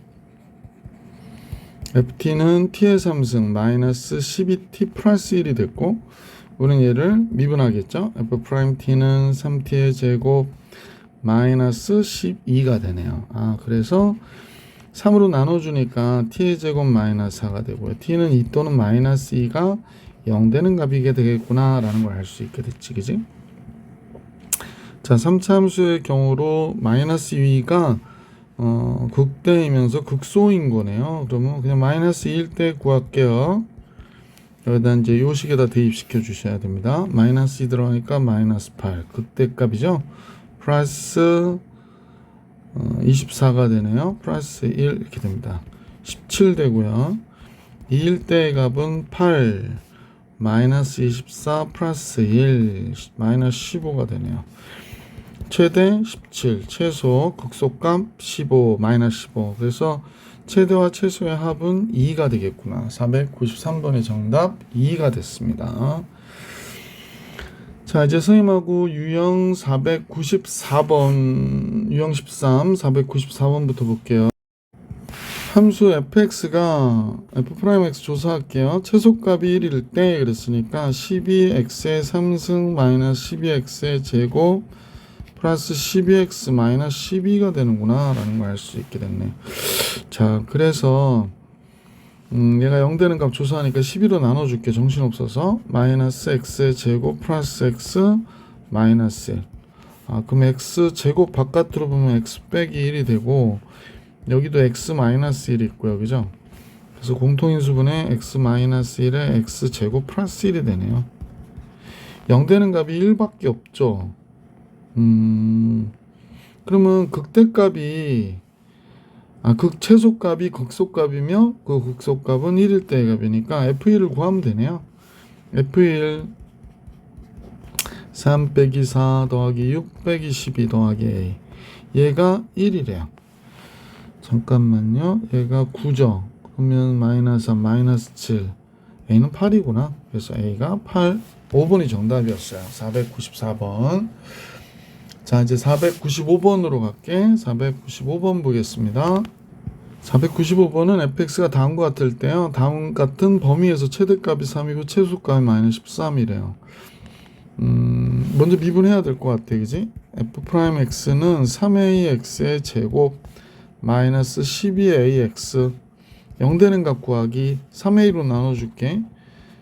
ft는 t의 3승 마이너스 12t 플러스 1이 됐고 우리는 얘를 미분하겠죠. f 프라임 t는 3t의 제곱 마이너스 12가 되네요. 그래서 3으로 나눠주니까 t의 제곱 마이너스 4가 되고요. t는 2 또는 마이너스 2가 0 되는 값이게 되겠구나 라는 걸 알 수 있게 됐지, 그지? 자, 3차 함수의 경우로 마이너스 2가 극대이면서 극소인 거네요. 그러면 그냥 마이너스 2일 때 구할게요. 여기다 이제 요식에다 대입시켜 주셔야 됩니다. 마이너스 2 들어가니까 마이너스 8 극대값이죠. 플러스 24가 되네요. 플러스 1 이렇게 됩니다. 17 되고요. 2일 때의 값은 8 마이너스 24 플러스 1 마이너스 15가 되네요. 최대 17 최소 극소값 15 마이너스 15 그래서 최대와 최소의 합은 2가 되겠구나. 493번의 정답 2가 됐습니다. 자, 이제 선생님하고 유형 494번, 유형 13, 494번부터 볼게요. 함수 fx가 f'x 조사할게요. 최소값이 1일 때 그랬으니까 12x의 3승 마이너스 12x의 제곱 플러스 12x 마이너스 12가 되는구나 라는 걸 알 수 있게 됐네. 자, 그래서 얘가 0 되는 값 조사하니까 12로 나눠줄게. 정신없어서 마이너스 x의 제곱 플러스 x 마이너스 1. 그럼 x 제곱 바깥으로 보면 x 빼기 1이 되고 여기도 x 마이너스 1이 있고요. 그죠? 그래서 공통인수분의 x 마이너스 1에 x 제곱 플러스 1이 되네요. 0 되는 값이 1밖에 없죠. 그러면 극대값이 극최소값이 극소값이며 그 극소값은 1일 때의 값이니까 F1을 구하면 되네요. F1 3 빼기 4 더하기 6 빼기 12 더하기 A 얘가 1이래요. 잠깐만요. 얘가 9죠. 그러면 마이너스 3 마이너스 7 A는 8이구나. 그래서 A가 8 5번이 정답이었어요. 494번. 자, 이제 495번으로 갈게. 495번 보겠습니다. 495번은 fx가 다음과 같을 때요. 다음 같은 범위에서 최대값이 3이고 최소값이 마이너스 13이래요. 먼저 미분해야 될 것 같아, 그지? f'x는 3ax의 제곱 마이너스 12ax 0 되는 값 구하기 3a로 나눠줄게.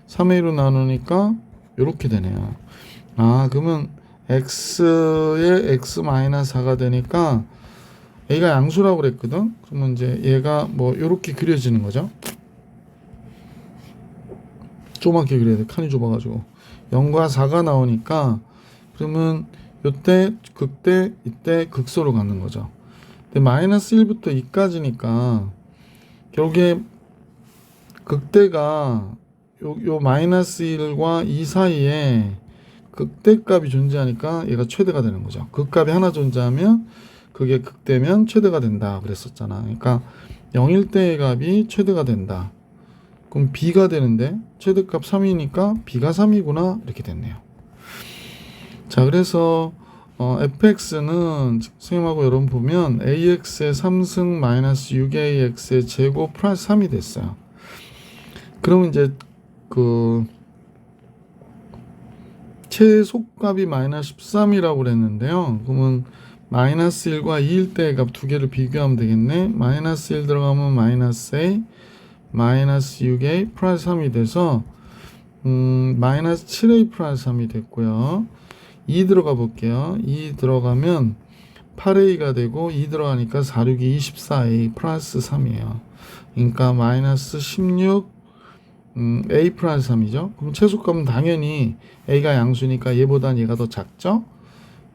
3a로 나누니까 이렇게 되네요. 그러면 x의 x-4가 되니까 a가 양수라고 그랬거든. 그러면 이제 얘가 뭐 이렇게 그려지는 거죠. 조그맣게 그려야 돼. 칸이 좁아가지고 0과 4가 나오니까 그러면 요때 극대 이때 극소로 가는 거죠. 근데 마이너스 1부터 2까지니까 결국에 극대가 요 마이너스 1과 2 사이에 극대값이 존재하니까 얘가 최대가 되는 거죠. 극값이 하나 존재하면 그게 극대면 최대가 된다 그랬었잖아. 그러니까 0일 때의 값이 최대가 된다. 그럼 b가 되는데 최대값 3이니까 b가 3이구나 이렇게 됐네요. 자, 그래서 fx는 선생님하고 여러분 보면 ax의 3승 마이너스 6ax의 제곱 플러스 3이 됐어요. 그러면 이제 최소값이 마이너스 13이라고 그랬는데요. 그러면 마이너스 1과 2일 때의 값 두 개를 비교하면 되겠네. 마이너스 1 들어가면 마이너스 a 마이너스 6a 플러스 3이 돼서 마이너스 7a 플러스 3이 됐고요. 2 들어가 볼게요. 2 들어가면 8a가 되고 2 들어가니까 4, 6이 24a 플러스 3이에요. 그러니까 마이너스 16 a 플러스 3이죠. 그럼 최소값은 당연히 a가 양수니까 얘보단 얘가 더 작죠.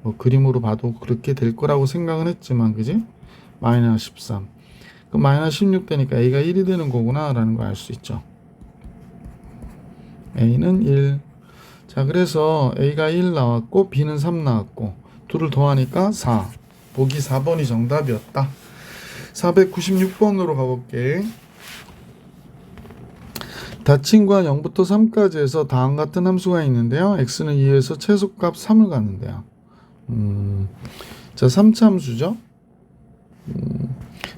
뭐 그림으로 봐도 그렇게 될 거라고 생각은 했지만 그지? 마이너스 13 그럼 마이너스 16 되니까 a가 1이 되는 거구나 라는 걸 알 수 있죠. a는 1. 자, 그래서 a가 1 나왔고 b는 3 나왔고 둘을 더하니까 4. 보기 4번이 정답이었다. 496번으로 가볼게. 닫힌과 0부터 3까지 해서 다음 같은 함수가 있는데요. x는 2에서 최소값 3을 갖는데요. 자, 3차 함수죠.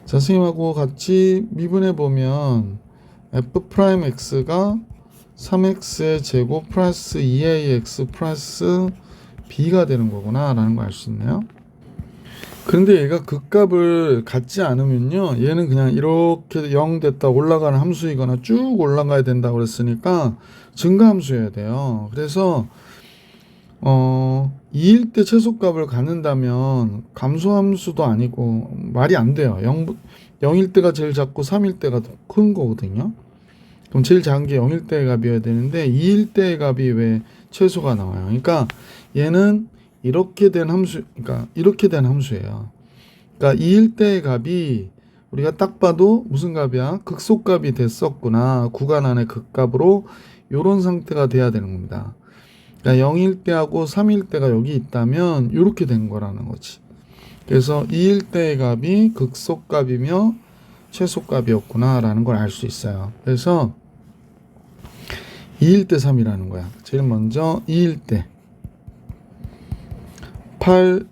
자, 선생님하고 같이 미분해 보면 f'x가 3x의 제곱 플러스 2ax 플러스 b가 되는 거구나 라는 걸 알 수 있네요. 그런데 얘가 극값을 갖지 않으면요, 얘는 그냥 이렇게 0 됐다 올라가는 함수이거나 쭉 올라가야 된다고 그랬으니까 증가함수여야 돼요. 그래서 2일 때 최소값을 갖는다면 감소함수도 아니고 말이 안 돼요. 0일 때가 제일 작고 3일 때가 더 큰 거거든요. 그럼 제일 작은 게 0일 때의 값이어야 되는데 2일 때의 값이 왜 최소가 나와요? 그러니까 얘는 이렇게 된 함수, 그러니까 이렇게 된 함수예요. 그러니까 2일 때의 값이 우리가 딱 봐도 무슨 값이야? 극소값이 됐었구나. 구간 안에 극값으로 이런 상태가 돼야 되는 겁니다. 그러니까 0일 때하고 3일 때가 여기 있다면 이렇게 된 거라는 거지. 그래서 2일 때의 값이 극소값이며 최소값이었구나 라는 걸 알 수 있어요. 그래서 2일 때 3이라는 거야. 제일 먼저 2일 때 8,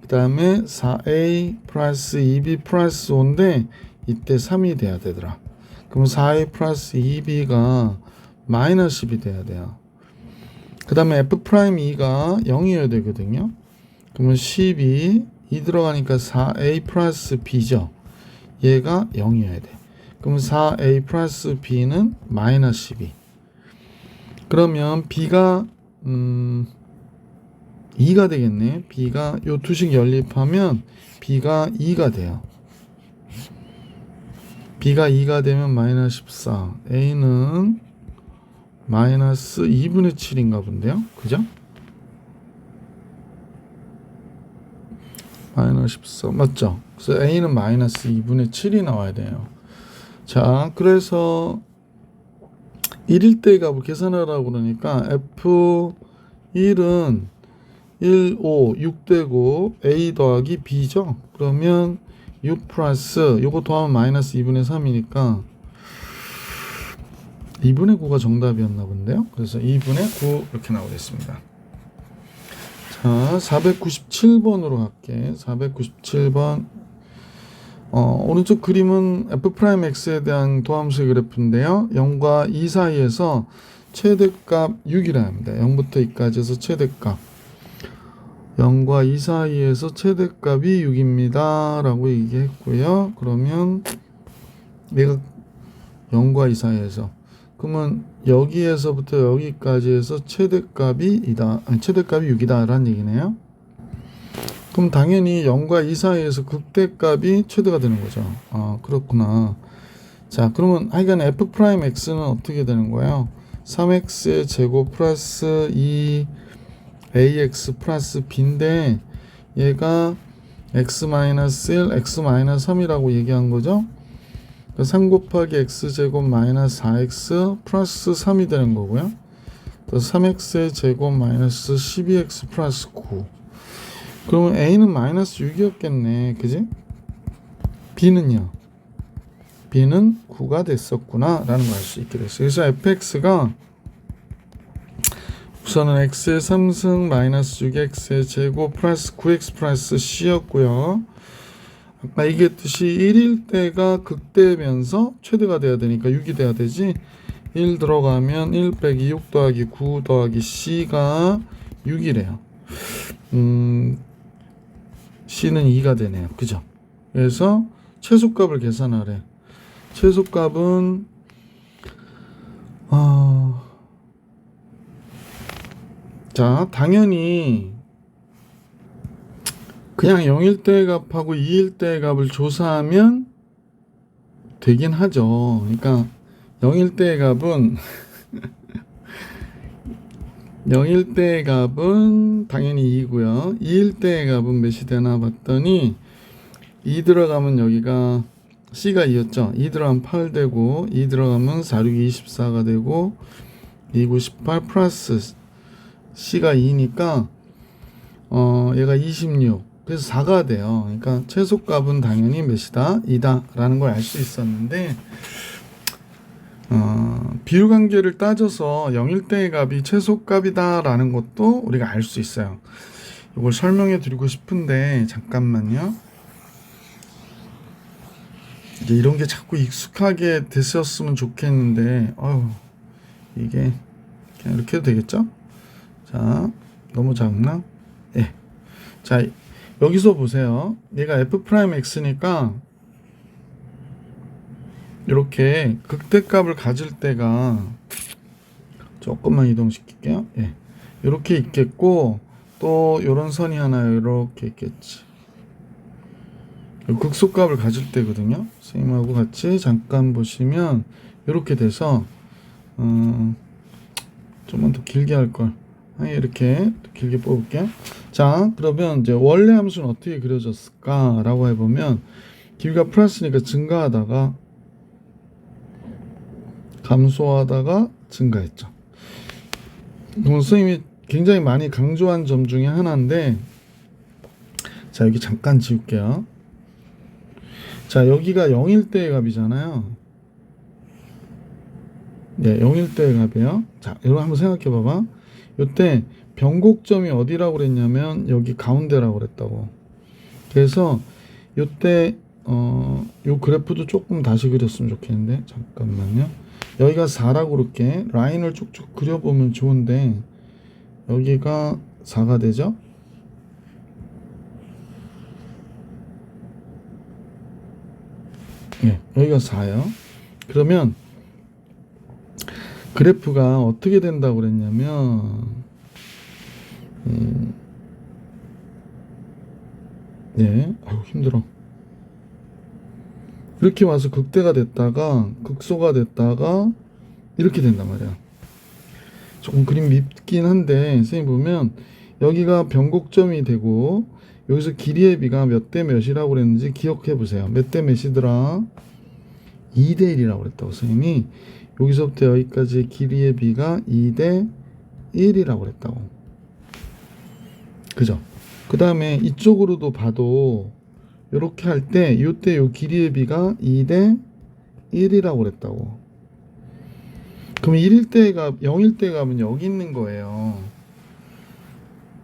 그 다음에 4a 플러스 2b 플러스 5인데 이때 3이 돼야 되더라. 그럼 4a 플러스 2b가 마이너스 10이 돼야 돼요. 그 다음에 f'2가 0이어야 되거든요. 그러면 12, 2 들어가니까 4a 플러스 b죠. 얘가 0이어야 돼. 그럼 4a 플러스 b는 마이너스 12. 그러면 b가 2가 되겠네. b가 요 두식 연립하면 b가 2가 돼요. b가 2가 되면 마이너스 14. a는 마이너스 2분의 7인가 본데요. 그죠? 마이너스 14 맞죠? 그래서 a는 마이너스 2분의 7이 나와야 돼요. 자, 그래서 1일 때의 값을 계산하라고 그러니까 f1은 1, 5, 6 되고 a 더하기 b죠. 그러면 6 플러스 요거 더하면 마이너스 2분의 3이니까 2분의 9가 정답이었나 본데요. 그래서 2분의 9 이렇게 나오겠습니다. 자, 497번으로 갈게. 497번. 오른쪽 그림은 f'x에 대한 도함수의 그래프인데요. 0과 2 사이에서 최대값 6이라 합니다. 0부터 2까지에서 최대값. 0과 2 사이에서 최대값이 6입니다. 라고 얘기했고요. 그러면 얘가 0과 2 사이에서. 그러면 여기에서부터 여기까지 해서 최대값이 6이다 라는 얘기네요. 그럼 당연히 0과 2 사이에서 극대값이 최대가 되는 거죠. 아, 그렇구나. 자, 그러면 하여간 f'x는 어떻게 되는 거예요? 3x의 제곱 플러스 2ax 플러스 b인데 얘가 x-1, x-3이라고 얘기한 거죠. 3 곱하기 x제곱 마이너스 4x 플러스 3이 되는 거고요. 또 3x의 제곱 마이너스 12x 플러스 9. 그러면 a는 마이너스 6이었겠네. 그지? b는요? b는 9가 됐었구나 라는 걸 알 수 있게 됐어요. 그래서 fx가 우선은 x의 3승 마이너스 6x의 제곱 플러스 9x 플러스 c였고요. 아까 얘기했듯이 1일 때가 극대면서 최대가 돼야 되니까 6이 돼야 되지. 1 들어가면 1 빼기 6 더하기 9 더하기 c가 6이래요. c는 2가 되네요. 그죠? 그래서 최소값을 계산하래. 최소값은 자, 당연히 그냥 0일 때의 값하고 2일 때의 값을 조사하면 되긴 하죠. 그러니까 0일 때의 값은 0일 때의 값은 당연히 2고요. 2일 때의 값은 몇이 되나 봤더니 2 들어가면 여기가 c가 2였죠. 2 들어가면 8 되고 2 들어가면 4, 6, 24가 되고 2, 9, 18 플러스 c가 2니까 얘가 26. 그래서 4가 돼요. 그러니까 최소값은 당연히 몇이다? 2다 라는 걸 알 수 있었는데 비율관계를 따져서 0일 때의 값이 최소값이다 라는 것도 우리가 알 수 있어요. 이걸 설명해 드리고 싶은데 잠깐만요. 이제 이런 게 자꾸 익숙하게 됐었으면 좋겠는데 이게 그냥 이렇게 해도 되겠죠? 자, 너무 작나? 예. 자, 여기서 보세요. 얘가 f 프라임 x니까 이렇게 극대값을 가질 때가 조금만 이동시킬게요. 예. 이렇게 있겠고 또 이런 선이 하나 이렇게 있겠지. 극소값을 가질 때거든요. 선생님하고 같이 잠깐 보시면 이렇게 돼서 좀만 더 길게 할 걸. 이렇게 길게 뽑을게요. 자, 그러면 이제 원래 함수는 어떻게 그려졌을까라고 해보면 길이가 플러스니까 증가하다가 감소하다가 증가했죠. 이건 선생님이 굉장히 많이 강조한 점 중에 하나인데, 자, 여기 잠깐 지울게요. 자, 여기가 0일 때의 값이잖아요. 네, 0일 때의 값이에요. 자, 여러분 한번 생각해 봐봐. 이때 변곡점이 어디라고 그랬냐면 여기 가운데라고 그랬다고. 그래서 이때 요 그래프도 조금 다시 그렸으면 좋겠는데, 잠깐만요. 여기가 4라고 그렇게 라인을 쭉쭉 그려보면 좋은데 여기가 4가 되죠? 네, 여기가 4예요. 그러면 그래프가 어떻게 된다고 그랬냐면 네, 아유 힘들어. 이렇게 와서 극대가 됐다가 극소가 됐다가 이렇게 된단 말이야. 조금 그림 밉긴 한데 선생님 보면 여기가 변곡점이 되고 여기서 길이의 비가 몇 대 몇이라고 그랬는지 기억해 보세요. 몇 대 몇이더라? 2대 1이라고 그랬다고 선생님이. 여기서부터 여기까지 길이의 비가 2대 1이라고 그랬다고. 그죠? 그 다음에 이쪽으로도 봐도 이렇게 할 때 이때 요 길이의 비가 2대 1이라고 그랬다고. 그럼 1일 때 값, 0일 때 값은 여기 있는 거예요.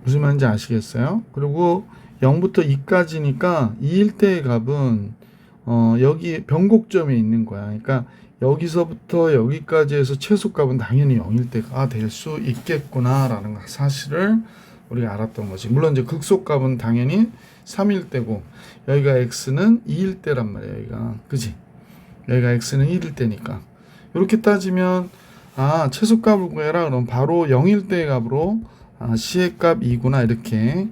무슨 말인지 아시겠어요? 그리고 0부터 2까지니까 2일 때의 값은 여기 변곡점에 있는 거야. 그러니까 여기서부터 여기까지 해서 최소값은 당연히 0일 때가 될 수 있겠구나라는 사실을 우리가 알았던 거지. 물론 이제 극소값은 당연히 3일 때고 여기가 x는 2일 때란 말이야. 여기가 그지? 여기가 x는 1일 때니까 이렇게 따지면 최소값을 구해라. 그럼 바로 0일 때의 값으로 c의 값 2구나 이렇게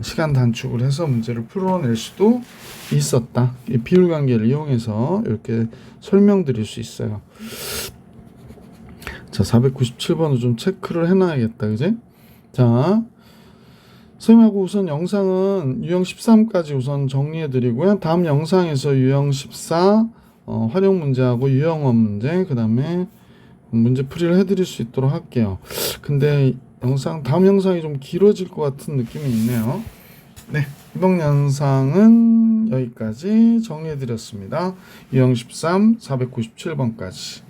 시간 단축을 해서 문제를 풀어낼 수도 있었다. 이 비율 관계를 이용해서 이렇게 설명드릴 수 있어요. 자, 497번을 좀 체크를 해놔야겠다. 그지? 자, 선생님하고 우선 영상은 유형 13까지 우선 정리해 드리고요. 다음 영상에서 유형 14 활용 문제하고 유형원 문제, 그 다음에 문제 풀이를 해드릴 수 있도록 할게요. 근데 다음 영상이 좀 길어질 것 같은 느낌이 있네요. 네, 이번 영상은 여기까지 정리해 드렸습니다. 유형 13 497번까지.